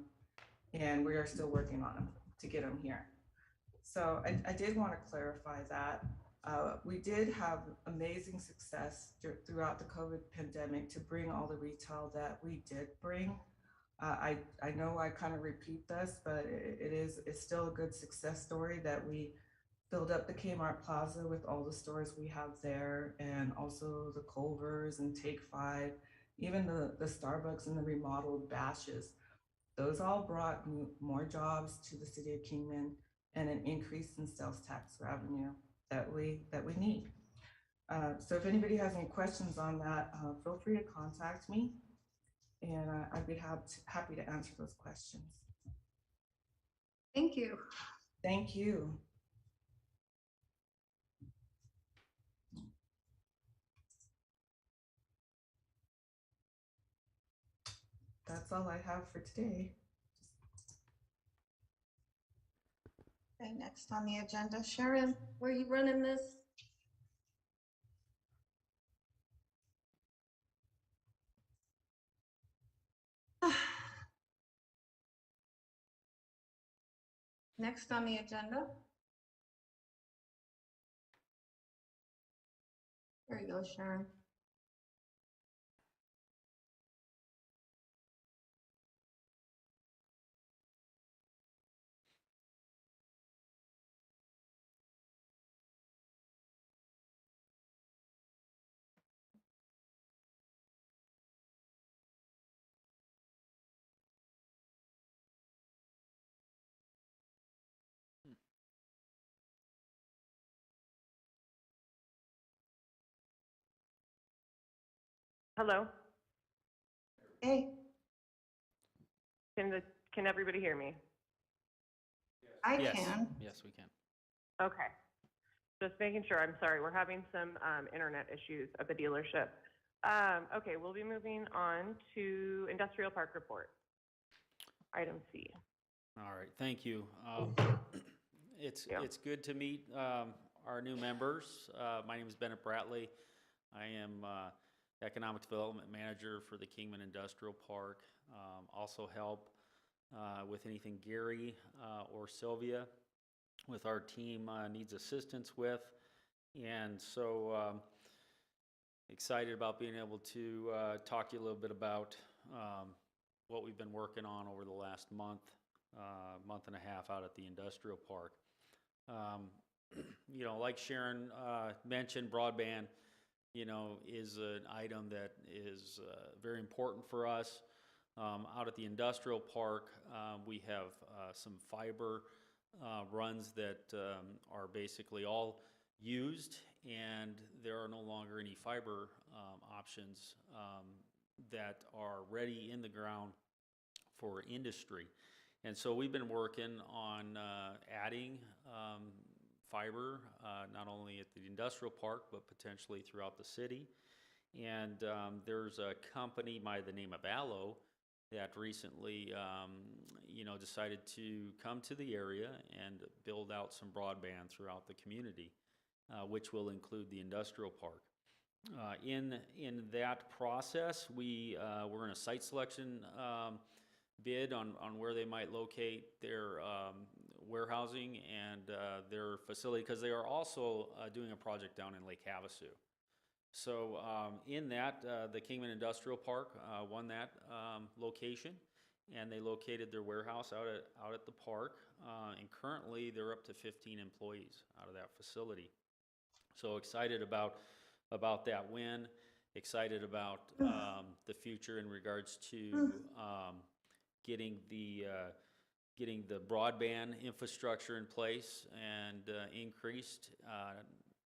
and we are still working on them to get them here. So I did want to clarify that. We did have amazing success throughout the COVID pandemic to bring all the retail that we did bring. I know I kind of repeat this, but it's still a good success story that we filled up the Kmart Plaza with all the stores we have there, and also the Culvers and Take 5, even the Starbucks and the remodeled Bashes. Those all brought more jobs to the city of Kingman and an increase in sales tax revenue that we need. So if anybody has any questions on that, feel free to contact me, and I'd be happy to answer those questions. Thank you. Thank you. That's all I have for today. Okay, next on the agenda, Sharon, were you running this? Next on the agenda. There you go, Sharon. Hello? Hey, Can everybody hear me? I Yes. can. Yes, we can. Okay. Just making sure. I'm sorry. We're having some internet issues at the dealership. Okay, we'll be moving on to industrial park report. Item C. All right, thank you. It's Yeah. it's good to meet our new members. My name is Bennett Bratley. I am Economic Development Manager for the Kingman Industrial Park. Also help with anything Gary or Sylvia with our team needs assistance with. And so excited about being able to talk to you a little bit about what we've been working on over the last month and a half out at the industrial park. You know, like Sharon mentioned, broadband, you know, is an item that is very important for us. Out at the industrial park, we have some fiber runs that are basically all used, and there are no longer any fiber options that are ready in the ground for industry. And so we've been working on adding fiber, not only at the industrial park, but potentially throughout the city. And there's a company by the name of Allo that recently, you know, decided to come to the area and build out some broadband throughout the community, which will include the industrial park. In that process, we're in a site selection bid on where they might locate their warehousing and their facility, because they are also doing a project down in Lake Havasu. So in that, the Kingman Industrial Park won that location, and they located their warehouse out at the park. And currently, they're up to 15 employees out of that facility. So excited about that win. Excited about the future in regards to getting the broadband infrastructure in place and increased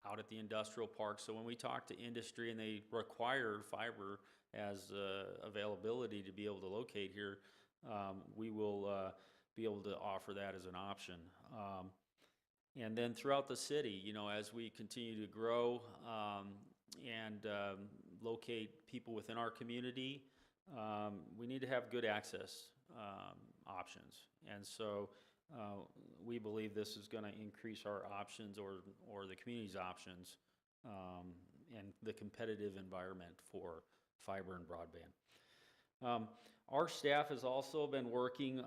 out at the industrial park. So when we talk to industry and they require fiber as availability to be able to locate here, we will be able to offer that as an option. And then throughout the city, you know, as we continue to grow and locate people within our community, we need to have good access options. And so we believe this is going to increase our options or the community's options and the competitive environment for fiber and broadband. Our staff has also been working,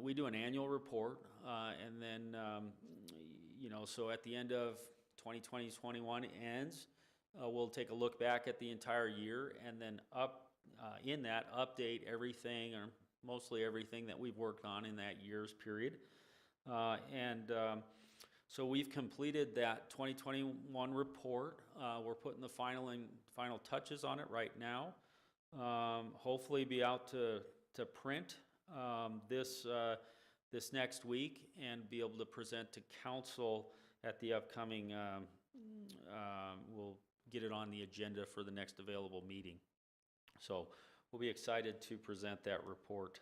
we do an annual report, and then, so at the end of 2020-21 ends, we'll take a look back at the entire year, and then in that, update everything, or mostly everything that we've worked on in that year's period. So we've completed that 2021 report. We're putting the final touches on it right now. Hopefully be out to print this next week and be able to present to council at the upcoming, we'll get it on the agenda for the next available meeting. So we'll be excited to present that report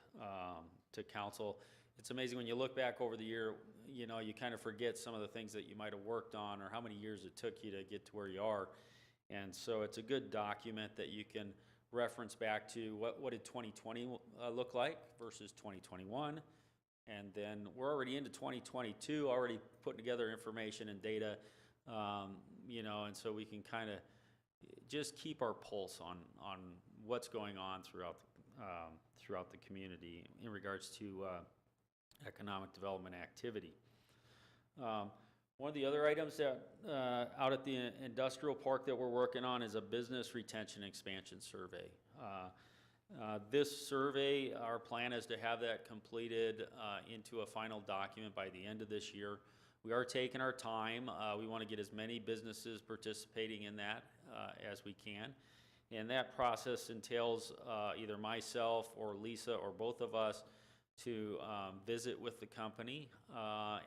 to council. It's amazing when you look back over the year, you kind of forget some of the things that you might have worked on or how many years it took you to get to where you are. And so it's a good document that you can reference back to what did 2020 look like versus 2021. And then we're already into 2022, already putting together information and data, and so we can kind of just keep our pulse on what's going on throughout the community in regards to economic development activity. One of the other items that out at the industrial park that we're working on is a business retention expansion survey. This survey, our plan is to have that completed into a final document by the end of this year. We are taking our time. We want to get as many businesses participating in that as we can. And that process entails either myself or Lisa or both of us to visit with the company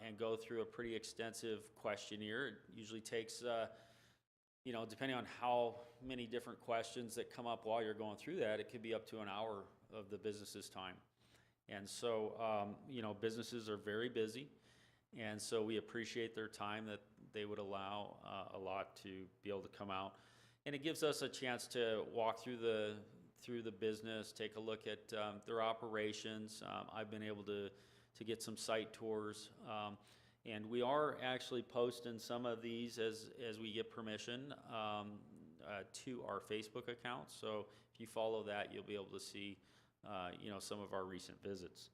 and go through a pretty extensive questionnaire. It usually takes, depending on how many different questions that come up while you're going through that, it could be up to an hour of the business's time. And so, businesses are very busy, and so we appreciate their time that they would allow a lot to be able to come out. And it gives us a chance to walk through the business, take a look at their operations. I've been able to get some site tours, and we are actually posting some of these as we get permission to our Facebook account. So if you follow that, you'll be able to see some of our recent visits.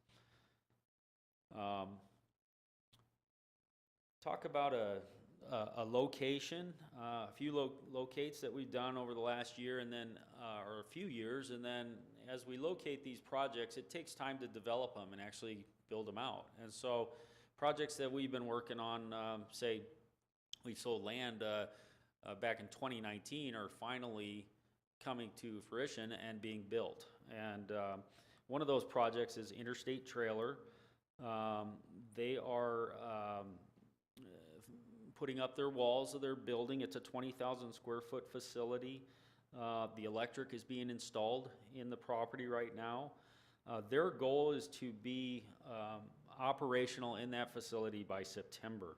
Talk about a location, a few locates that we've done over the last year, and then or a few years, and then as we locate these projects, it takes time to develop them and actually build them out. And so projects that we've been working on, say we sold land back in 2019, are finally coming to fruition and being built. And one of those projects is Interstate Trailer. They are putting up their walls of their building. It's a 20,000 square foot facility. The electric is being installed in the property right now. Their goal is to be operational in that facility by September.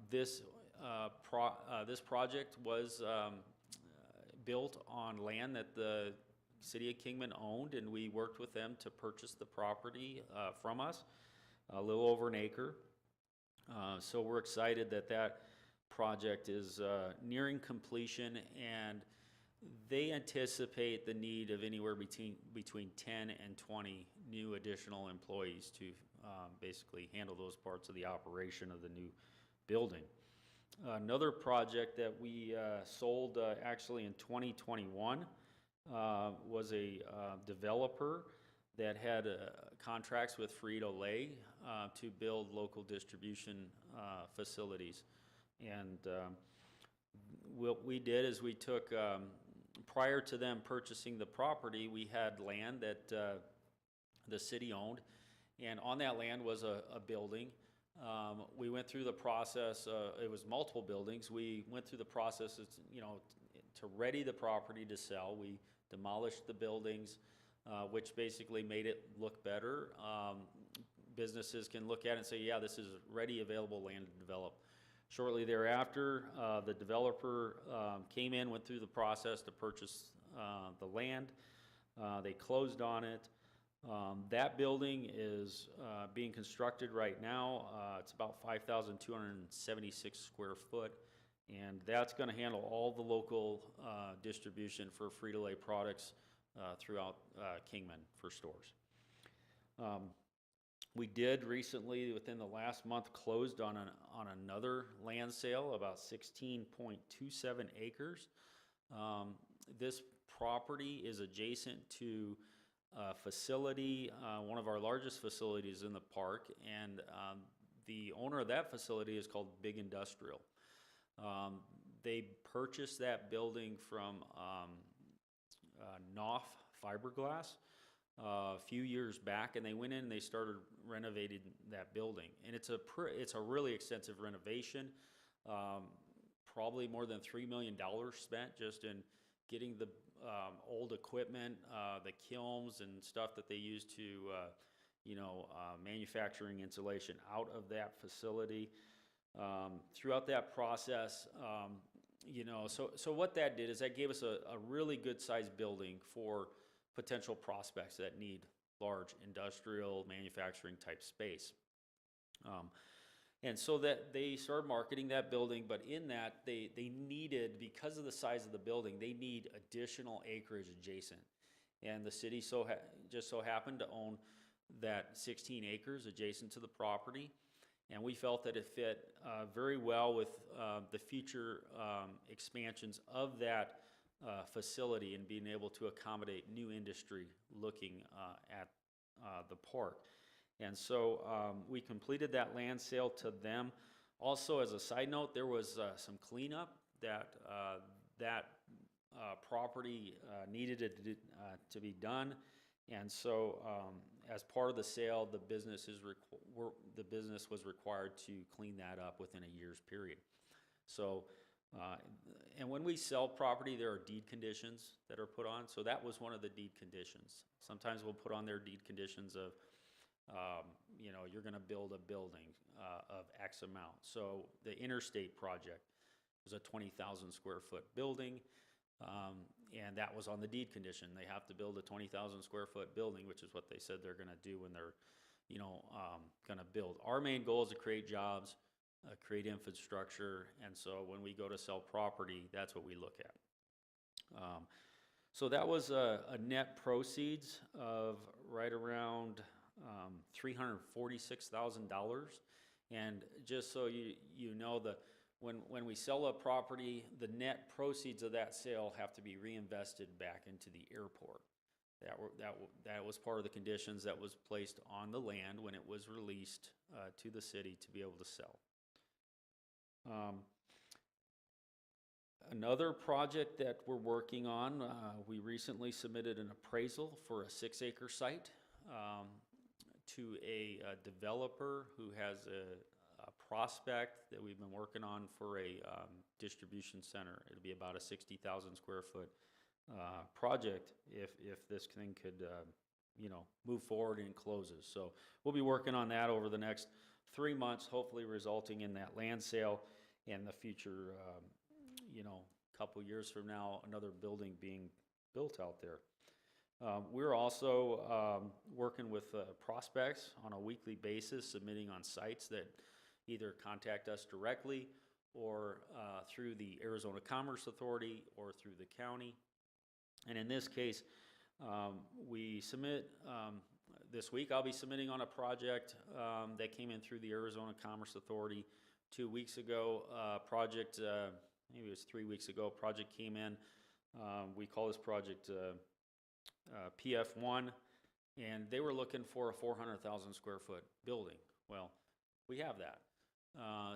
This project was built on land that the city of Kingman owned, and we worked with them to purchase the property from us, a little over an acre. So we're excited that project is nearing completion, and they anticipate the need of anywhere between 10 and 20 new additional employees to basically handle those parts of the operation of the new building. Another project that we sold actually in 2021 was a developer that had contracts with Frito-Lay to build local distribution facilities. And what we did is we took, prior to them purchasing the property, we had land that the city owned, and on that land was a building. We went through the process, it was multiple buildings. We went through the process, to ready the property to sell. We demolished the buildings, which basically made it look better. Businesses can look at it and say, yeah, this is ready, available land to develop. Shortly thereafter, the developer came in, went through the process to purchase the land. They closed on it. That building is being constructed right now. It's about 5,276 square foot, and that's going to handle all the local distribution for Frito-Lay products throughout Kingman for stores. We did recently, within the last month, closed on another land sale, about 16.27 acres. This property is adjacent to a facility, one of our largest facilities in the park, and the owner of that facility is called Big Industrial. They purchased that building from Knopf Fiberglass a few years back, and they went in and they started renovating that building. And it's a really extensive renovation, probably more than $3 million spent just in getting the old equipment, the kilns and stuff that they use to manufacturing insulation out of that facility. Throughout that process, so what that did is that gave us a really good sized building for potential prospects that need large industrial manufacturing type space. And so that they started marketing that building, but in that they needed, because of the size of the building, they need additional acreage adjacent. And the city just so happened to own that 16 acres adjacent to the property. And we felt that it fit very well with the future expansions of that facility and being able to accommodate new industry looking at the park. And so we completed that land sale to them. Also, as a side note, there was some cleanup that property needed to be done. And so as part of the sale, the business was required to clean that up within a year's period. So, and when we sell property, there are deed conditions that are put on. So that was one of the deed conditions. Sometimes we'll put on their deed conditions of, you're going to build a building of X amount. So the interstate project was a 20,000 square foot building. And that was on the deed condition. They have to build a 20,000 square foot building, which is what they said they're going to do when they're, going to build. Our main goal is to create jobs, create infrastructure, and so when we go to sell property, that's what we look at. So that was a net proceeds of right around $346,000. And just so you know, when we sell a property, the net proceeds of that sale have to be reinvested back into the airport. That was part of the conditions that was placed on the land when it was released to the city to be able to sell. Another project that we're working on, we recently submitted an appraisal for a 6-acre site to a developer who has a prospect that we've been working on for a distribution center. It'll be about a 60,000 square foot project if this thing could move forward and closes. So we'll be working on that over the next 3 months, hopefully resulting in that land sale and the future couple years from now, another building being built out there. We're also working with prospects on a weekly basis, submitting on sites that either contact us directly or through the Arizona Commerce Authority or through the county. And in this case, we submit, this week I'll be submitting on a project that came in through the Arizona Commerce Authority 2 weeks ago. Project, maybe it was 3 weeks ago, project came in. We call this project PF1, and they were looking for a 400,000 square foot building. Well, we have that.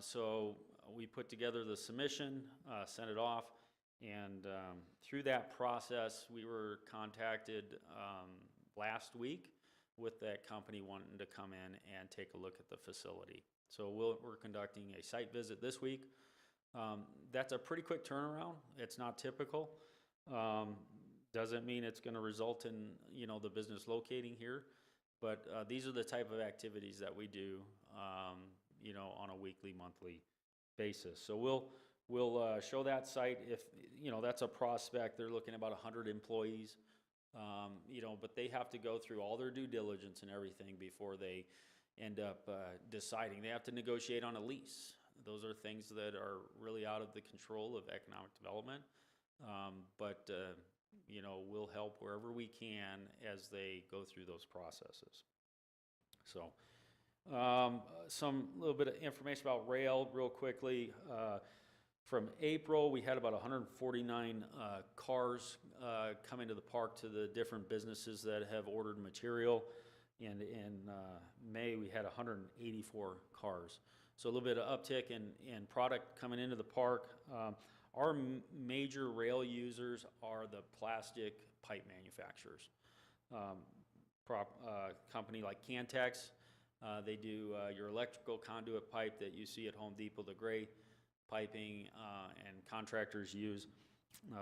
So we put together the submission, sent it off, and through that process, we were contacted last week with that company wanting to come in and take a look at the facility. So we're conducting a site visit this week. That's a pretty quick turnaround. It's not typical. Doesn't mean it's going to result in the business locating here, but these are the type of activities that we do on a weekly, monthly basis. So we'll show that site. If that's a prospect, they're looking at about 100 employees, but they have to go through all their due diligence and everything before they end up deciding. They have to negotiate on a lease. Those are things that are really out of the control of economic development. But we'll help wherever we can as they go through those processes. So, some little bit of information about rail real quickly. From April, we had about 149 cars come into the park to the different businesses that have ordered material. And in May, we had 184 cars. So a little bit of uptick in product coming into the park. Our major rail users are the plastic pipe manufacturers. Company like Cantex, they do your electrical conduit pipe that you see at Home Depot, the gray piping, and contractors use.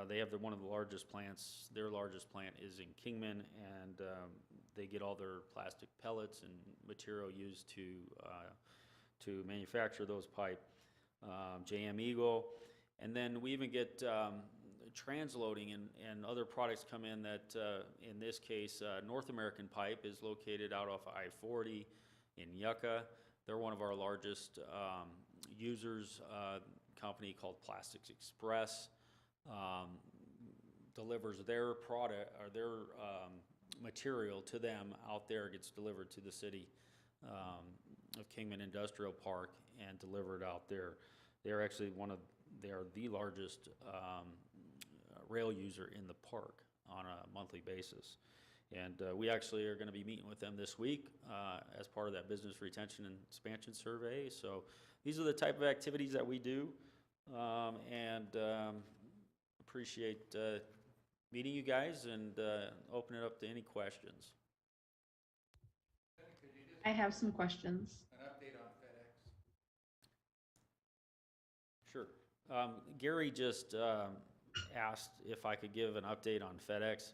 They have one of the largest plants. Their largest plant is in Kingman, and they get all their plastic pellets and material used to manufacture those pipe. JM Eagle, and then we even get transloading and other products come in that, in this case, North American Pipe is located out off I-40 in Yucca. They're one of our largest users. Company called Plastics Express delivers their product or their material to them out there. It gets delivered to the city of Kingman Industrial Park and delivered out there. They're actually they are the largest rail user in the park on a monthly basis. And we actually are going to be meeting with them this week as part of that business retention and expansion survey. So these are the type of activities that we do, and appreciate meeting you guys and open it up to any questions. Could you just I have some questions. an update on FedEx? Sure. Gary just asked if I could give an update on FedEx.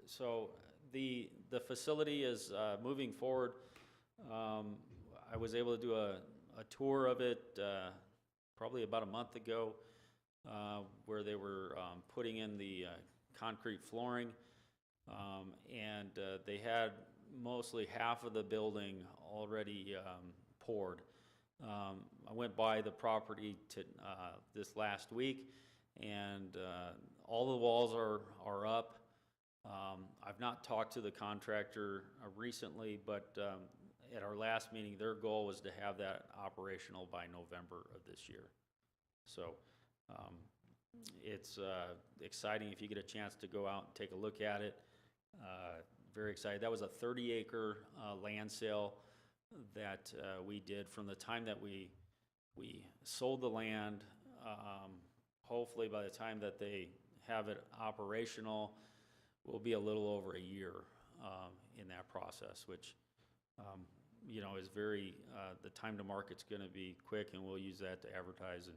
So the facility is moving forward. I was able to do a tour of it probably about a month ago, where they were putting in the concrete flooring, and they had mostly half of the building already poured. I went by the property this last week, and all the walls are up. I've not talked to the contractor recently, but at our last meeting, their goal was to have that operational by November of this year. So it's exciting if you get a chance to go out and take a look at it. Very excited. That was a 30-acre land sale that we did from the time that we sold the land. Hopefully by the time that they have it operational, will be a little over a year in that process, which is very, the time to market's going to be quick, and we'll use that to advertise and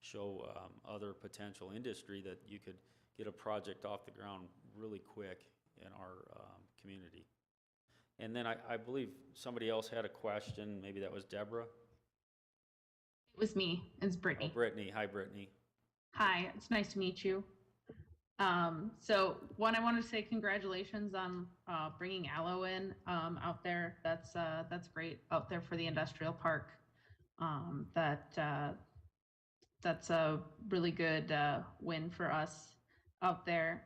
show other potential industry that you could get a project off the ground really quick in our community. And then I believe somebody else had a question. Maybe that was Deborah. It was me. It's Brittany. Oh, Brittany. Hi, Brittany. Hi, it's nice to meet you. So one, I want to say congratulations on bringing aloe in out there. That's great out there for the industrial park. That's a really good win for us out there.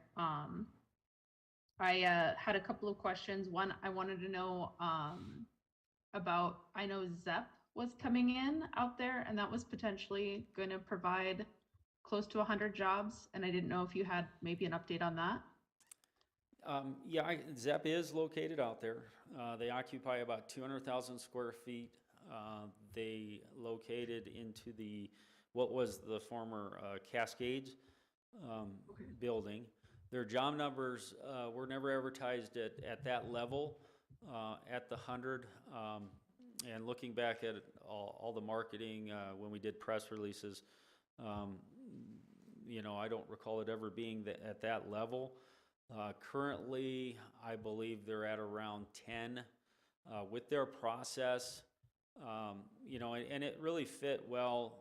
I had a couple of questions. One, I wanted to know about, I know ZEP was coming in out there, and that was potentially going to provide close to 100 jobs, and I didn't know if you had maybe an update on that. Yeah, ZEP is located out there. They occupy about 200,000 square feet. They located into what was the former Cascades building. Their job numbers were never advertised at that level, at the 100. And looking back at all the marketing when we did press releases, I don't recall it ever being at that level. Currently, I believe they're at around 10 with their process. And it really fit well.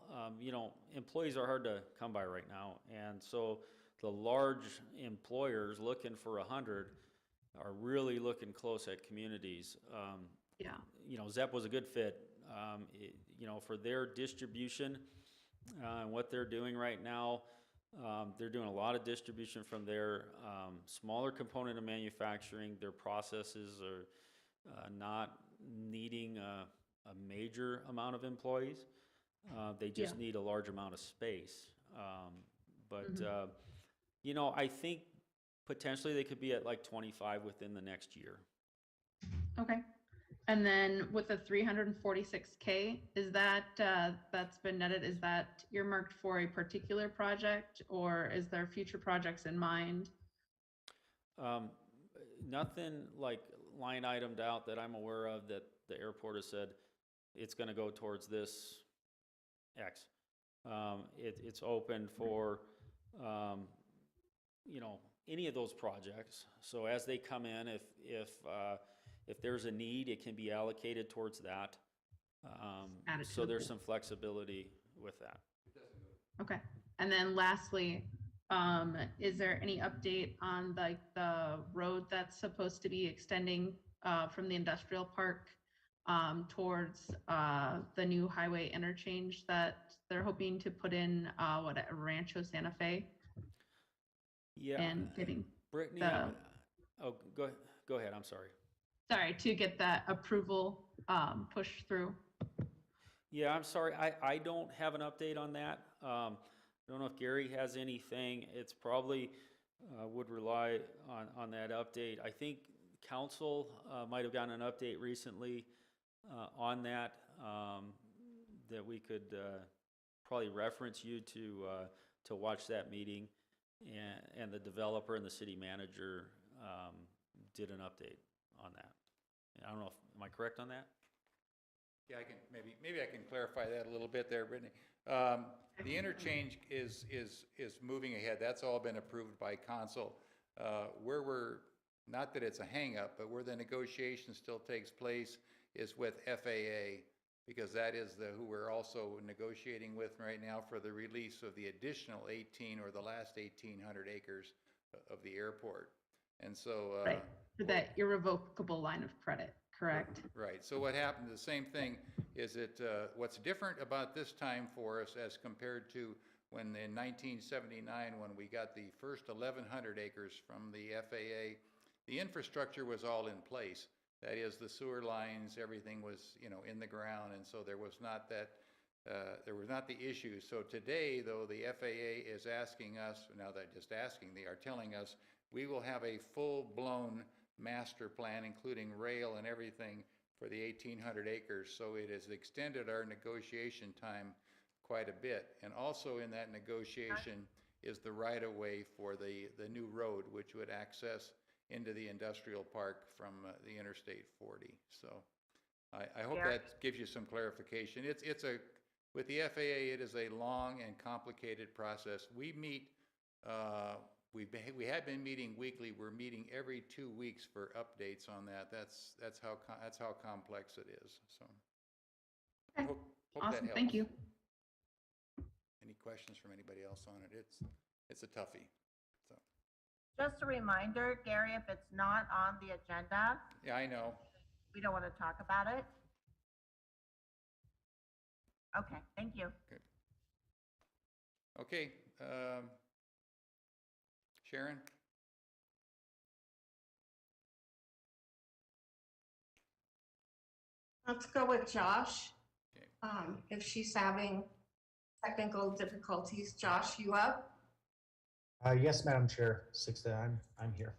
Employees are hard to come by right now, and so the large employers looking for 100 are really looking close at communities. ZEP was a good fit. For their distribution and what they're doing right now, They're doing a lot of distribution from there. Smaller component of manufacturing. Their processes are not needing a major amount of employees. They just need a large amount of space. You know, I think potentially they could be at like 25 within the next year. Okay. And then with the 346K, is that, that's been netted, is that earmarked for a particular project, or is there future projects in mind? Nothing like line itemed out that I'm aware of that the airport has said it's gonna go towards this X. It's open for, you know, any of those projects. So as they come in, if there's a need, it can be allocated towards that. Added to So the there's pool. some flexibility with that. Okay. And then lastly, is there any update on like the road that's supposed to be extending from the industrial park towards the new highway interchange that they're hoping to put in at Rancho Santa Fe? Yeah. And getting Brittany, the- oh, go ahead, I'm sorry. Sorry, to get that approval pushed through. Yeah, I'm sorry, I don't have an update on that. I don't know if Gary has anything. It's probably would rely on that update. I think council might have gotten an update recently on that, that we could probably reference you to watch that meeting. And the developer and the city manager did an update on that. I don't know if, am I correct on that? Yeah, I can, maybe I can clarify that a little bit there, Brittany. The interchange is moving ahead. That's all been approved by council. Where we're, not that it's a hang-up, but where the negotiation still takes place is with FAA, because that is who we're also negotiating with right now for the release of the additional 18 or the last 1,800 acres of the airport. And so Right, for that irrevocable line of credit, correct? right. So what happened, the same thing, is that what's different about this time for us as compared to when in 1979, when we got the first 1,100 acres from the FAA, the infrastructure was all in place. That is, the sewer lines, everything was, you know, in the ground, and so there was not that, there was not the issue. So today, though, the FAA is asking us, now they're just asking, they are telling us, we will have a full-blown master plan, including rail and everything, for the 1,800 acres. So it has extended our negotiation time quite a bit. And also in that negotiation is the right-of-way for the new road, which would access into the industrial park from the Interstate 40. So I hope that gives you some clarification. It's a, with the FAA, it is a long and complicated process. We meet, we have been meeting weekly. We're meeting every 2 weeks for updates on that. That's how complex it is. So Okay. hope Awesome, that helps. thank you. Any questions from anybody else on it? It's a toughie. So Just a reminder, Gary, if it's not on the agenda, yeah, I know. we don't want to talk about it. Okay, thank you. Okay, Sharon? Let's go with Josh. Okay. If she's having technical difficulties, Josh, you up? Yes, Madam Chair, I'm here.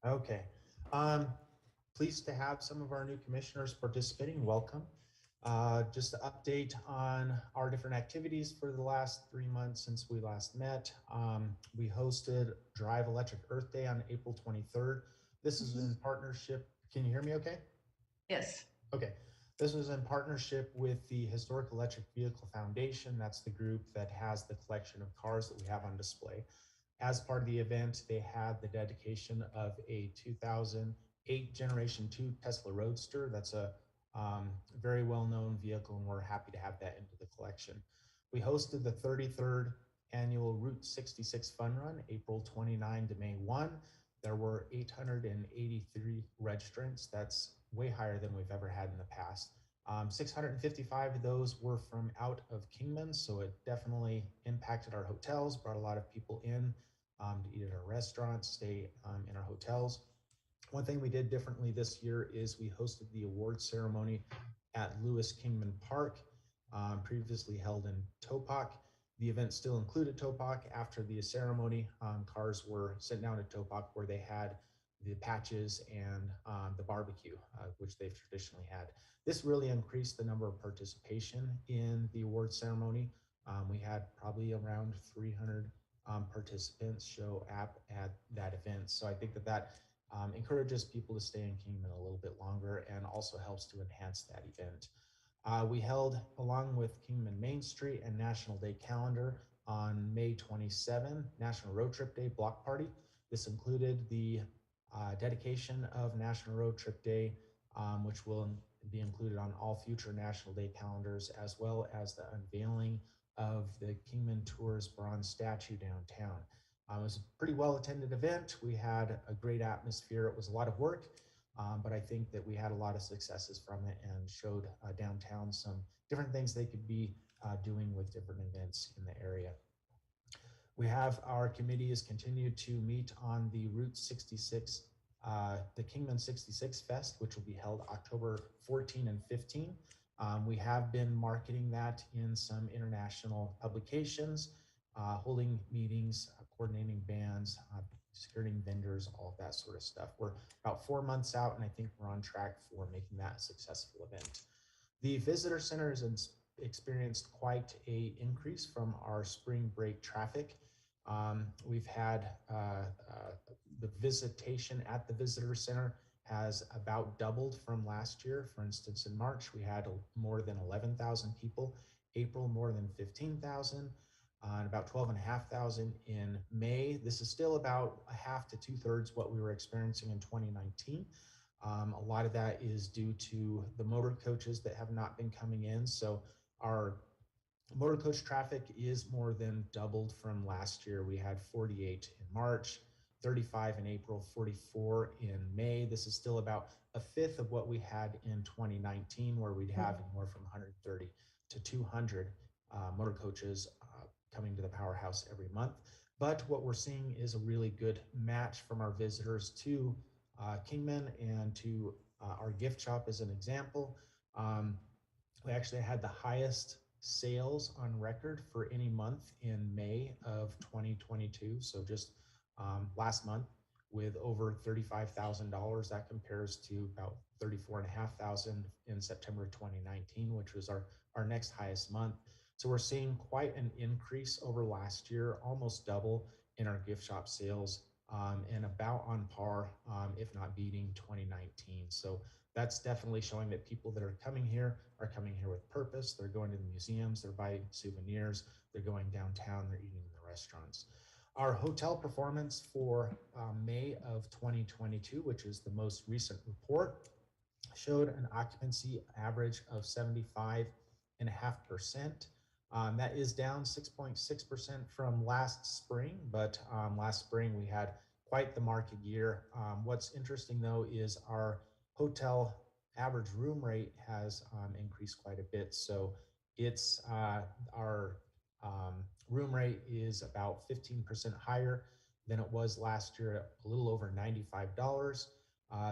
Okay. Pleased to have some of our new commissioners participating. Welcome. Just to update on our different activities for the last 3 months since we last met. We hosted Drive Electric Earth Day on April 23rd. This is in partnership. Can you hear me okay? Yes. Okay. This was in partnership with the Historic Electric Vehicle Foundation. That's the group that has the collection of cars that we have on display. As part of the event, they had the dedication of a 2008 Generation 2 Tesla Roadster. That's a very well-known vehicle, and we're happy to have that into the collection. We hosted the 33rd annual Route 66 Fun Run, April 29 to May 1. There were 883 registrants. That's way higher than we've ever had in the past. 655 of those were from out of Kingman, so it definitely impacted our hotels, brought a lot of people in to eat at our restaurants, stay in our hotels. One thing we did differently this year is we hosted the award ceremony at Lewis Kingman Park, previously held in Topak. The event still included Topak. After the ceremony, cars were sent down to Topak where they had the patches and the barbecue, which they've traditionally had. This really increased the number of participation in the award ceremony. We had probably around 300 participants show up at that event. So I think that that encourages people to stay in Kingman a little bit longer and also helps to enhance that event. We held, along with Kingman Main Street and National Day Calendar, on May 27, National Road Trip Day Block Party. This included the dedication of National Road Trip Day, which will be included on all future National Day calendars, as well as the unveiling of the Kingman Tours bronze statue downtown. It was a pretty well attended event. We had a great atmosphere. It was a lot of work, but I think that we had a lot of successes from it and showed downtown some different things they could be doing with different events in the area. We have our committees continue to meet on the Route 66, the Kingman 66 Fest, which will be held October 14 and 15. We have been marketing that in some international publications, holding meetings, coordinating bands, skirting vendors, all of that sort of stuff. We're about 4 months out, and I think we're on track for making that a successful event. The visitor center has experienced quite a increase from our spring break traffic. We've had the visitation at the visitor center has about doubled from last year. For instance, in March, we had more than 11,000 people, April more than 15,000, and about 12,500 in May. This is still about a half to 2/3 what we were experiencing in 2019. A lot of that is due to the motor coaches that have not been coming in. So our motor coach traffic is more than doubled from last year. We had 48 in March, 35 in April, 44 in May. This is still about a fifth of what we had in 2019, where we'd have anywhere from 130 to 200 motor coaches coming to the powerhouse every month. But what we're seeing is a really good match from our visitors to Kingman and to our gift shop as an example. We actually had the highest sales on record for any month in May of 2022. So just last month, with over $35,000. That compares to about $34,500 in September 2019, which was our next highest month. So we're seeing quite an increase over last year, almost double in our gift shop sales, and about on par, if not beating 2019. So that's definitely showing that people that are coming here with purpose. They're going to the museums, they're buying souvenirs, they're going downtown, they're eating in the restaurants. Our hotel performance for May of 2022, which is the most recent report, showed an occupancy average of 75.5%. That is down 6.6% from last spring, but last spring we had quite the market year. What's interesting though is our hotel average room rate has increased quite a bit. So it's our room rate is about 15% higher than it was last year, at a little over $95.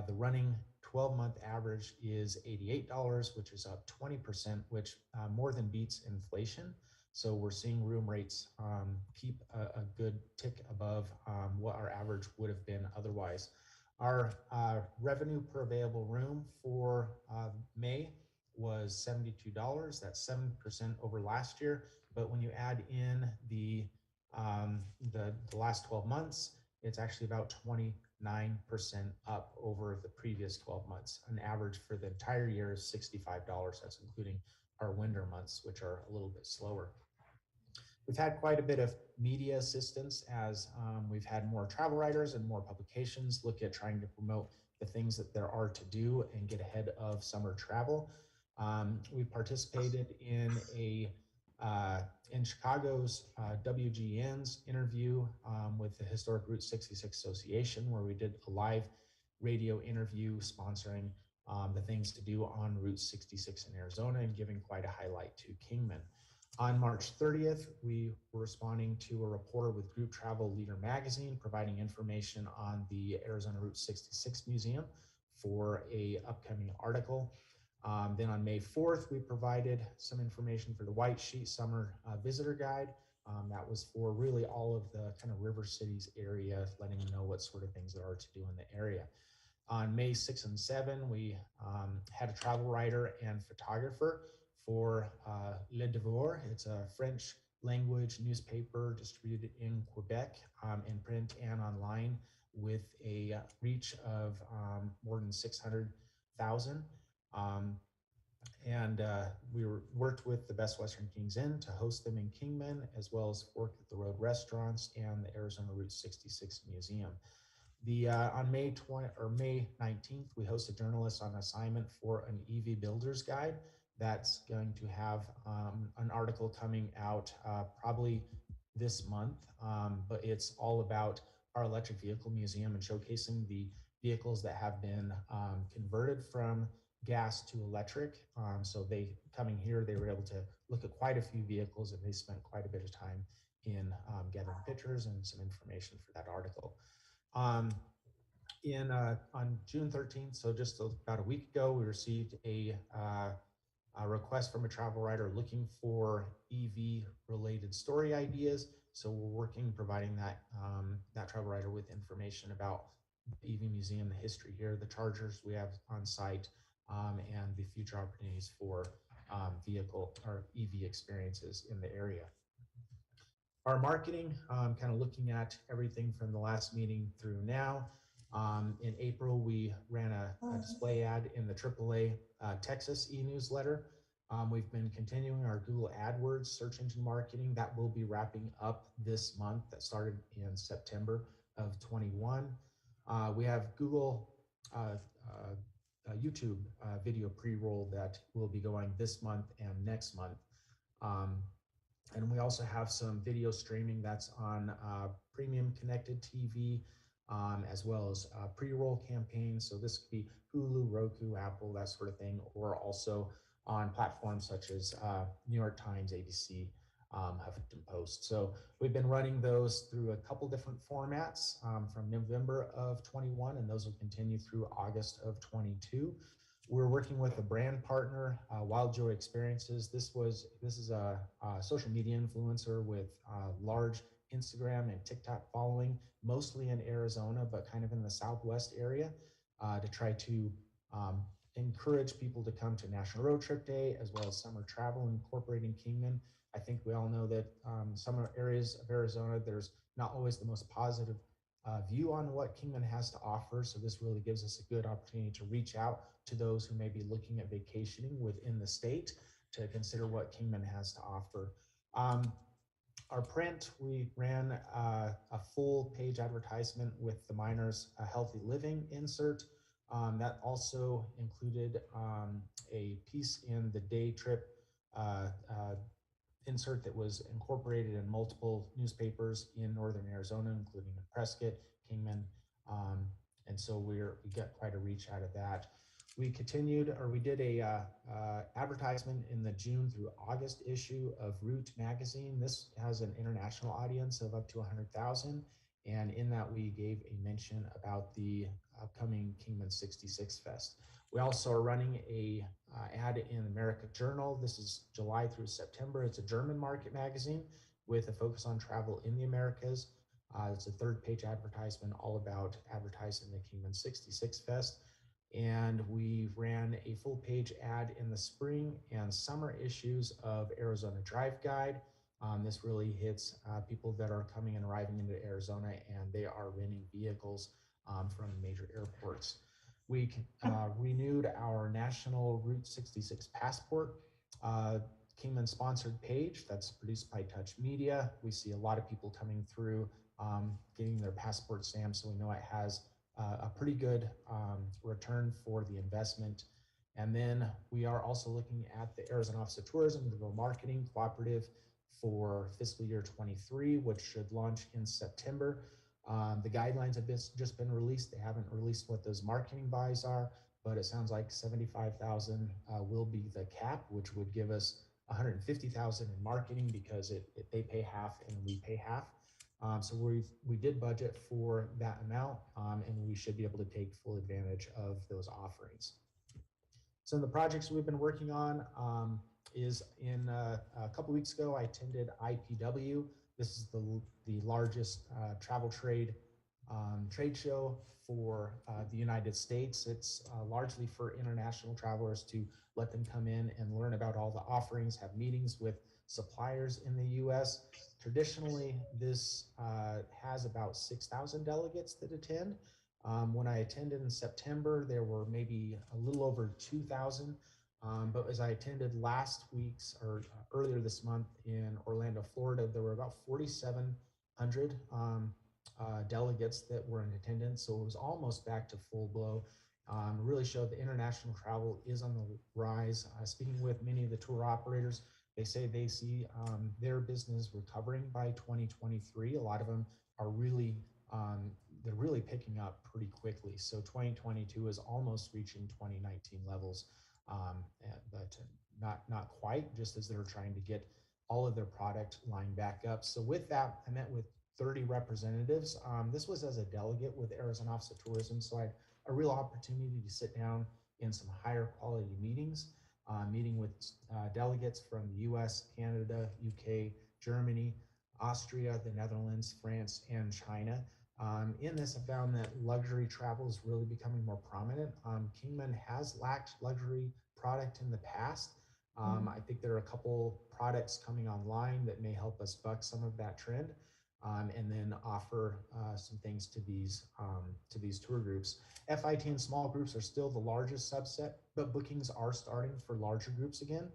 The running 12-month average is $88, which is up 20%, which more than beats inflation. So we're seeing room rates keep a good tick above what our average would have been otherwise. Our revenue per available room for May was $72. That's 7% over last year. But when you add in the last 12 months, it's actually about 29% up over the previous 12 months. An average for the entire year is $65. That's including our winter months, which are a little bit slower. We've had quite a bit of media assistance as we've had more travel writers and more publications look at trying to promote the things that there are to do and get ahead of summer travel. We participated in in Chicago's WGN's interview with the Historic Route 66 Association, where we did a live radio interview sponsoring the things to do on Route 66 in Arizona and giving quite a highlight to Kingman. On March 30th, we were responding to a reporter with Group Travel Leader magazine, providing information on the Arizona Route 66 Museum for a upcoming article. Then on May 4th, we provided some information for the White Sheet Summer Visitor Guide. That was for really all of the kind of River Cities area, letting them know what sort of things there are to do in the area. On May 6 and 7, we had a travel writer and photographer for Le Devoir. It's a French language newspaper distributed in Quebec in print and online with a reach of more than 600,000. We worked with the Best Western Kings Inn to host them in Kingman, as well as Fork at the Road restaurants and the Arizona Route 66 Museum. On May 19th, we hosted journalists on assignment for an EV Builder's Guide. That's going to have an article coming out probably this month, but it's all about our electric vehicle museum and showcasing the vehicles that have been converted from gas to electric. So coming here, they were able to look at quite a few vehicles, and they spent quite a bit of time in gathering pictures and some information for that article. On June 13th, so just about a week ago, we received a request from a travel writer looking for EV related story ideas. So we're working, providing that travel writer with information about the EV museum, the history here, the chargers we have on site, and the future opportunities for vehicle or EV experiences in the area. Our marketing, kind of looking at everything from the last meeting through now. In April, we ran a display ad in the AAA Texas e-newsletter. We've been continuing our Google AdWords search engine marketing. That will be wrapping up this month. That started in September of 21. We have Google YouTube video pre-roll that will be going this month and next month. And we also have some video streaming that's on premium connected TV, as well as pre-roll campaigns. So this could be Hulu, Roku, Apple, that sort of thing, or also on platforms such as New York Times, ABC, Huffington Post. So we've been running those through a couple different formats from November of 21, and those will continue through August of 22. We're working with a brand partner, Wild Joy Experiences. This is a social media influencer with large Instagram and TikTok following, mostly in Arizona, but kind of in the Southwest area, to try to encourage people to come to National Road Trip Day, as well as summer travel, incorporating Kingman. I think we all know that some areas of Arizona, there's not always the most positive view on what Kingman has to offer. So this really gives us a good opportunity to reach out to those who may be looking at vacationing within the state to consider what Kingman has to offer. Our print, we ran a full page advertisement with the Miners Healthy Living insert. That also included a piece in the day trip insert that was incorporated in multiple newspapers in Northern Arizona, including in Prescott, Kingman, and so we got quite a reach out of that. We did a advertisement in the June through August issue of Root magazine. This has an international audience of up to 100,000, and in that we gave a mention about the upcoming Kingman 66 Fest. We also are running a ad in America Journal. This is July through September. It's a German market magazine with a focus on travel in the Americas. It's a third page advertisement all about advertising the Kingman 66 Fest. And we ran a full page ad in the spring and summer issues of Arizona Drive Guide. This really hits people that are coming and arriving into Arizona, and they are renting vehicles from major airports. We renewed our national Route 66 passport Kingman sponsored page that's produced by Touch Media. We see a lot of people coming through getting their passport stamped, so we know it has a pretty good return for the investment. And then we are also looking at the Arizona Office of Tourism Rural Marketing Cooperative for fiscal year 23, which should launch in September. The guidelines have just been released. They haven't released what those marketing buys are, but it sounds like 75,000 will be the cap, which would give us 150,000 in marketing because they pay half and we pay half. So we did budget for that amount, and we should be able to take full advantage of those offerings. Some of the projects we've been working on is in a couple weeks ago, I attended IPW. This is the largest travel trade show for the United States. It's largely for international travelers to let them come in and learn about all the offerings, have meetings with suppliers in the US. Traditionally, this has about 6,000 delegates that attend. When I attended in September, there were maybe a little over 2,000. But as I attended last week's or earlier this month in Orlando, Florida, there were about 4,700 delegates that were in attendance. So it was almost back to full blow. Really showed the international travel is on the rise. Speaking with many of the tour operators, they say they see their business recovering by 2023. A lot of them are really, they're really picking up pretty quickly. So 2022 is almost reaching 2019 levels, but not quite, just as they're trying to get all of their product line back up. So with that, I met with 30 representatives. This was as a delegate with Arizona Office of Tourism, so I had a real opportunity to sit down in some higher quality meetings, meeting with delegates from the US, Canada, UK, Germany, Austria, the Netherlands, France, and China. In this, I found that luxury travel is really becoming more prominent. Kingman has lacked luxury product in the past. I think there are a couple products coming online that may help us buck some of that trend, and then offer some things to these tour groups. FIT and small groups are still the largest subset, but bookings are starting for larger groups again.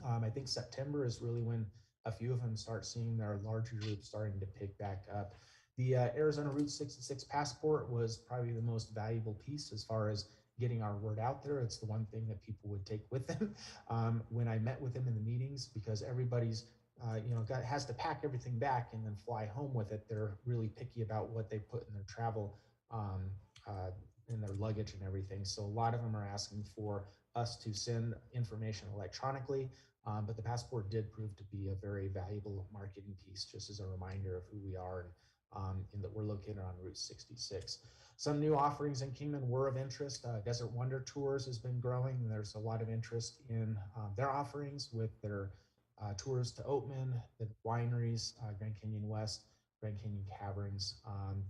I think September is really when a few of them start seeing their larger groups starting to pick back up. The Arizona Route 66 passport was probably the most valuable piece as far as getting our word out there. It's the one thing that people would take with them when I met with them in the meetings, because everybody's has to pack everything back and then fly home with it. They're really picky about what they put in their travel, in their luggage and everything. So a lot of them are asking for us to send information electronically, but the passport did prove to be a very valuable marketing piece, just as a reminder of who we are and that we're located on Route 66. Some new offerings in Kingman were of interest. Desert Wonder Tours has been growing, and there's a lot of interest in their offerings with their tours to Oatman, the wineries, Grand Canyon West, Grand Canyon Caverns,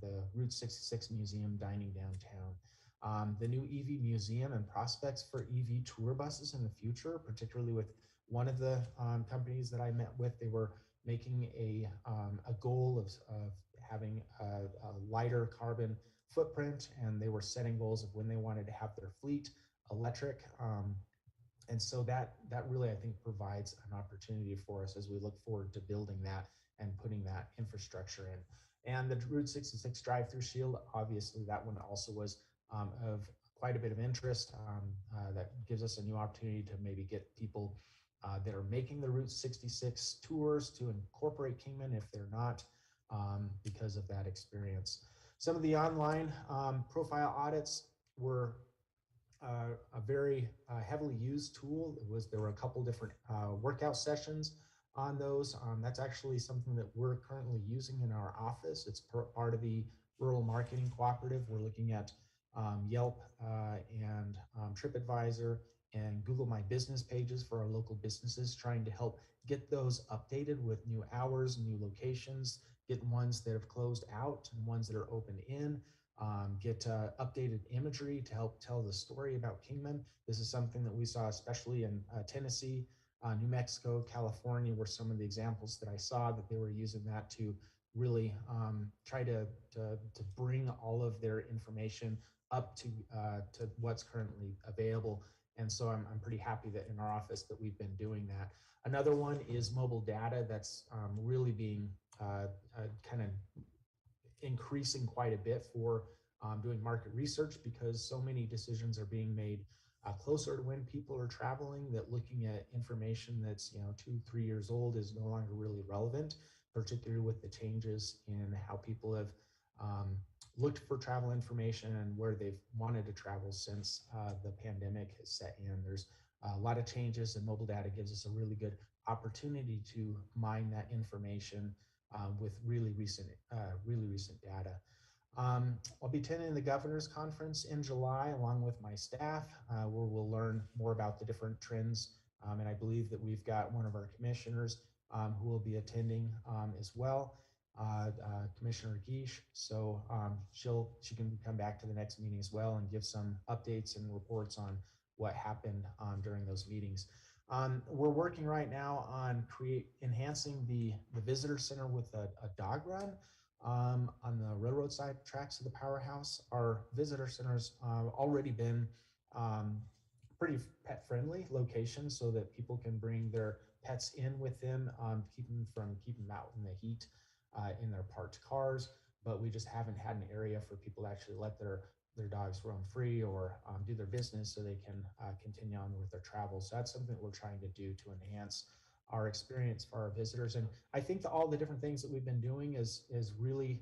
the Route 66 Museum dining downtown, the new EV museum and prospects for EV tour buses in the future, particularly with one of the companies that I met with. They were making a goal of having a lighter carbon footprint, and they were setting goals of when they wanted to have their fleet electric. And so that really, I think, provides an opportunity for us as we look forward to building that and putting that infrastructure in. And the Route 66 drive-through shield, obviously that one also was of quite a bit of interest. That gives us a new opportunity to maybe get people that are making the Route 66 tours to incorporate Kingman if they're not, because of that experience. Some of the online profile audits were a very heavily used tool. There were a couple different workout sessions on those. That's actually something that we're currently using in our office. It's part of the Rural Marketing Cooperative. We're looking at Yelp and TripAdvisor and Google My Business pages for our local businesses, trying to help get those updated with new hours, new locations, get ones that have closed out and ones that are open in. Get updated imagery to help tell the story about Kingman. This is something that we saw especially in Tennessee, New Mexico, California, were some of the examples that I saw that they were using that to really try to bring all of their information up to what's currently available. And so I'm pretty happy that in our office that we've been doing that. Another one is mobile data that's really being kind of increasing quite a bit for doing market research, because so many decisions are being made closer to when people are traveling, that looking at information that's 2-3 years old is no longer really relevant, particularly with the changes in how people have looked for travel information and where they've wanted to travel since the pandemic has set in. There's a lot of changes, and mobile data gives us a really good opportunity to mine that information with really recent data. I'll be attending the Governor's Conference in July along with my staff, where we'll learn more about the different trends. And I believe that we've got one of our commissioners who will be attending as well, Commissioner Guiche. So she can come back to the next meeting as well and give some updates and reports on what happened during those meetings. We're working right now on enhancing the visitor center with a dog run on the railroad side tracks of the powerhouse. Our visitor center's already been pretty pet friendly location so that people can bring their pets in with them, keeping them out in the heat in their parked cars. But we just haven't had an area for people to actually let their dogs roam free or do their business so they can continue on with their travel. So that's something that we're trying to do to enhance our experience for our visitors. And I think that all the different things that we've been doing is really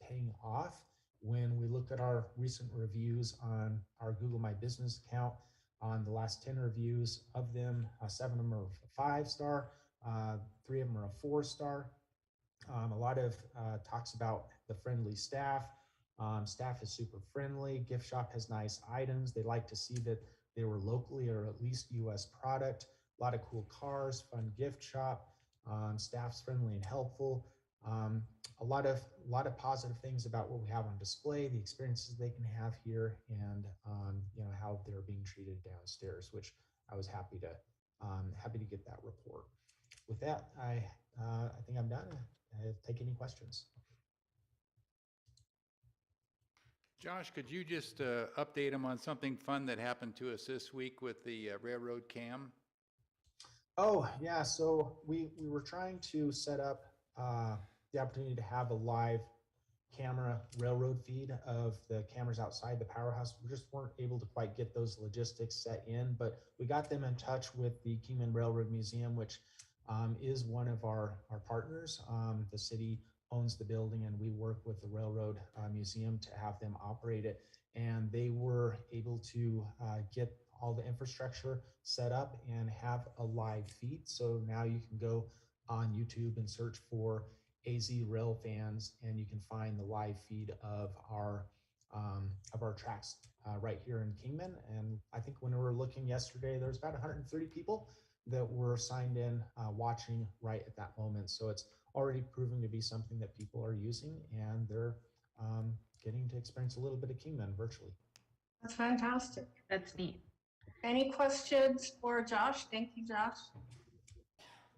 paying off. When we look at our recent reviews on our Google My Business account, on the last 10 reviews of them, 7 of them are 5-star, 3 of them are a 4-star. A lot of talks about the friendly staff. Staff is super friendly. Gift shop has nice items. They like to see that they were locally or at least U.S. product. A lot of cool cars, fun gift shop. Staff's friendly and helpful. A lot of positive things about what we have on display, the experiences they can have here, and how they're being treated downstairs, which I was happy to get that report. With that, I think I'm done. Take any questions. Josh, could you just update them on something fun that happened to us this week with the railroad cam? Oh, yeah. So we were trying to set up the opportunity to have a live camera railroad feed of the cameras outside the powerhouse. We just weren't able to quite get those logistics set in, but we got them in touch with the Kingman Railroad Museum, which is one of our partners. The city owns the building, and we work with the Railroad Museum to have them operate it. And they were able to get all the infrastructure set up and have a live feed. So now you can go on YouTube and search for AZ Rail Fans, and you can find the live feed of our tracks right here in Kingman. And I think when we were looking yesterday, there was about 130 people that were signed in watching right at that moment. So it's already proving to be something that people are using, and they're getting to experience a little bit of Kingman virtually. That's fantastic. That's neat. Any questions for Josh? Thank you, Josh.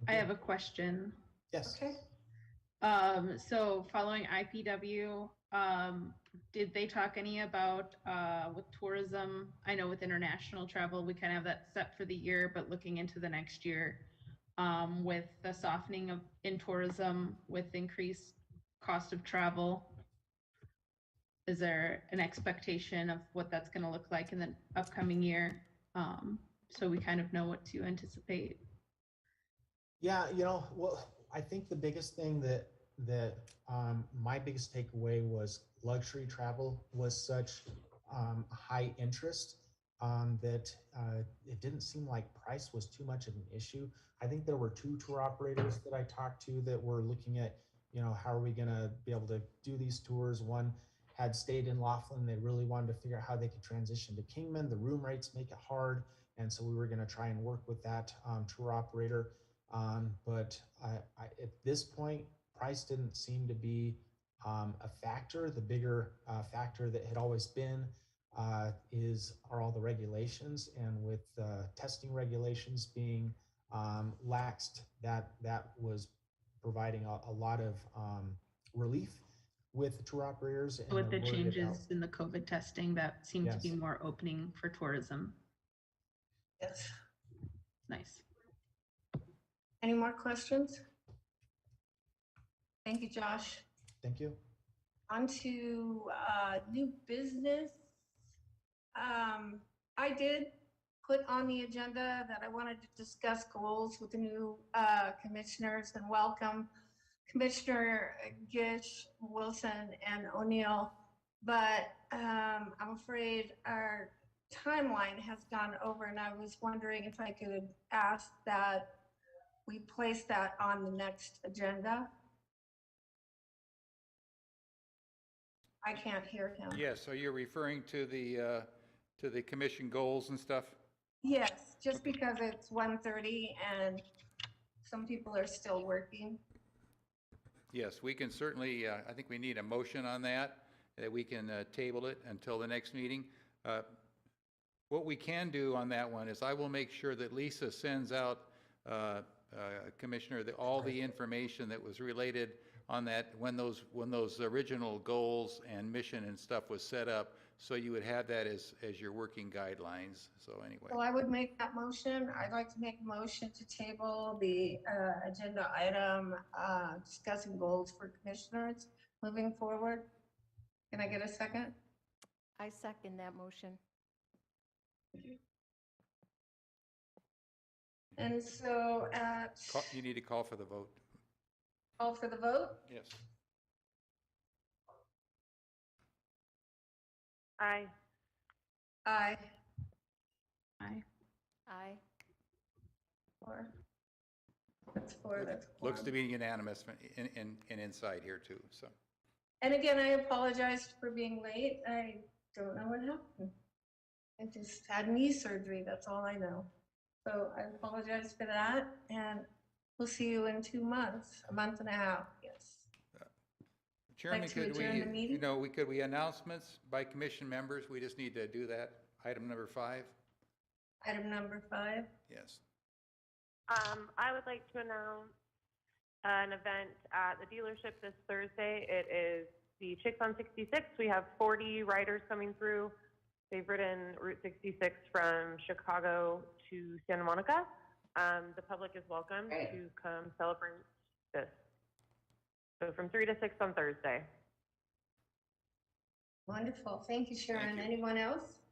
I have a question. Yes. Okay. So following IPW, did they talk any about with tourism? I know with international travel, we kind of have that set for the year, but looking into the next year, with the softening in tourism, with increased cost of travel, is there an expectation of what that's going to look like in the upcoming year? So we kind of know what to anticipate. Yeah, well, I think the biggest thing that my biggest takeaway was luxury travel was such high interest that it didn't seem like price was too much of an issue. I think there were 2 tour operators that I talked to that were looking at, how are we going to be able to do these tours? One had stayed in Laughlin. They really wanted to figure out how they could transition to Kingman. The room rates make it hard. And so we were going to try and work with that tour operator. But at this point, price didn't seem to be a factor. The bigger factor that had always been are all the regulations, and with testing regulations being laxed, that was providing a lot of relief with the tour operators. And with the changes in the COVID testing, that seemed to be more opening for tourism. Yes. Nice. Any more questions? Thank you, Josh. Thank you. On to new business. I did put on the agenda that I wanted to discuss goals with the new commissioners and welcome Commissioner Gish, Wilson, and O'Neill but I'm afraid our timeline has gone over, and I was wondering if I could ask that we place that on the next agenda. I can't hear him. Yes, so you're referring to the commission goals and stuff? Yes, just because it's 1:30 and some people are still working. Yes, we can certainly, I think we need a motion on that we can table it until the next meeting. What we can do on that one is I will make sure that Lisa sends out, Commissioner, all the information that was related on that when those original goals and mission and stuff was set up, so you would have that as your working guidelines. So anyway. So I would make that motion. I'd like to make a motion to table the agenda item discussing goals for commissioners moving forward. Can I get a second? I second that motion. And so You need to call for the vote. call for the vote. Yes. Aye. Aye. Aye. Aye. Four. That's four. That's Looks to quorum. be unanimous in inside here too, so. And again, I apologize for being late. I don't know what happened. I just had knee surgery. That's all I know. So I apologize for that. And we'll see you in 2 months, a month and a half. Yes. Chairman, to could adjourn the meeting? could we announcements by commission members? We just need to do that. Item number 5. Item number 5. Yes. I would like to announce an event at the dealership this Thursday. It is the Chicks on 66. We have 40 riders coming through. They've ridden Route 66 from Chicago to Santa Monica. The public is welcome to come celebrate this. So from 3 to 6 on Thursday. Wonderful. Thank you, Sharon. you. Anyone else?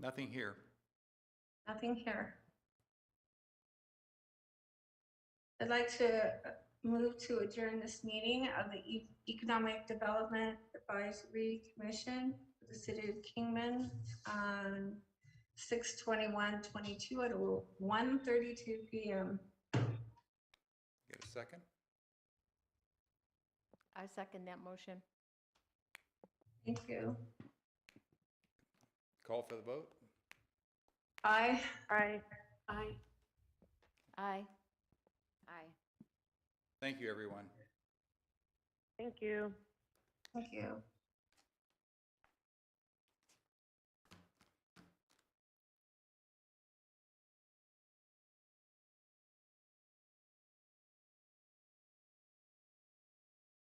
Nothing here. Nothing here. I'd like to move to adjourn this meeting of the Economic Development Advisory Commission for the City of Kingman on 6/21/22 at 1:32 p.m. Get a second? I second that motion. Thank you. Call for the vote? Aye. Aye. Aye. Aye. Aye. Thank you, everyone. Thank you. Thank you.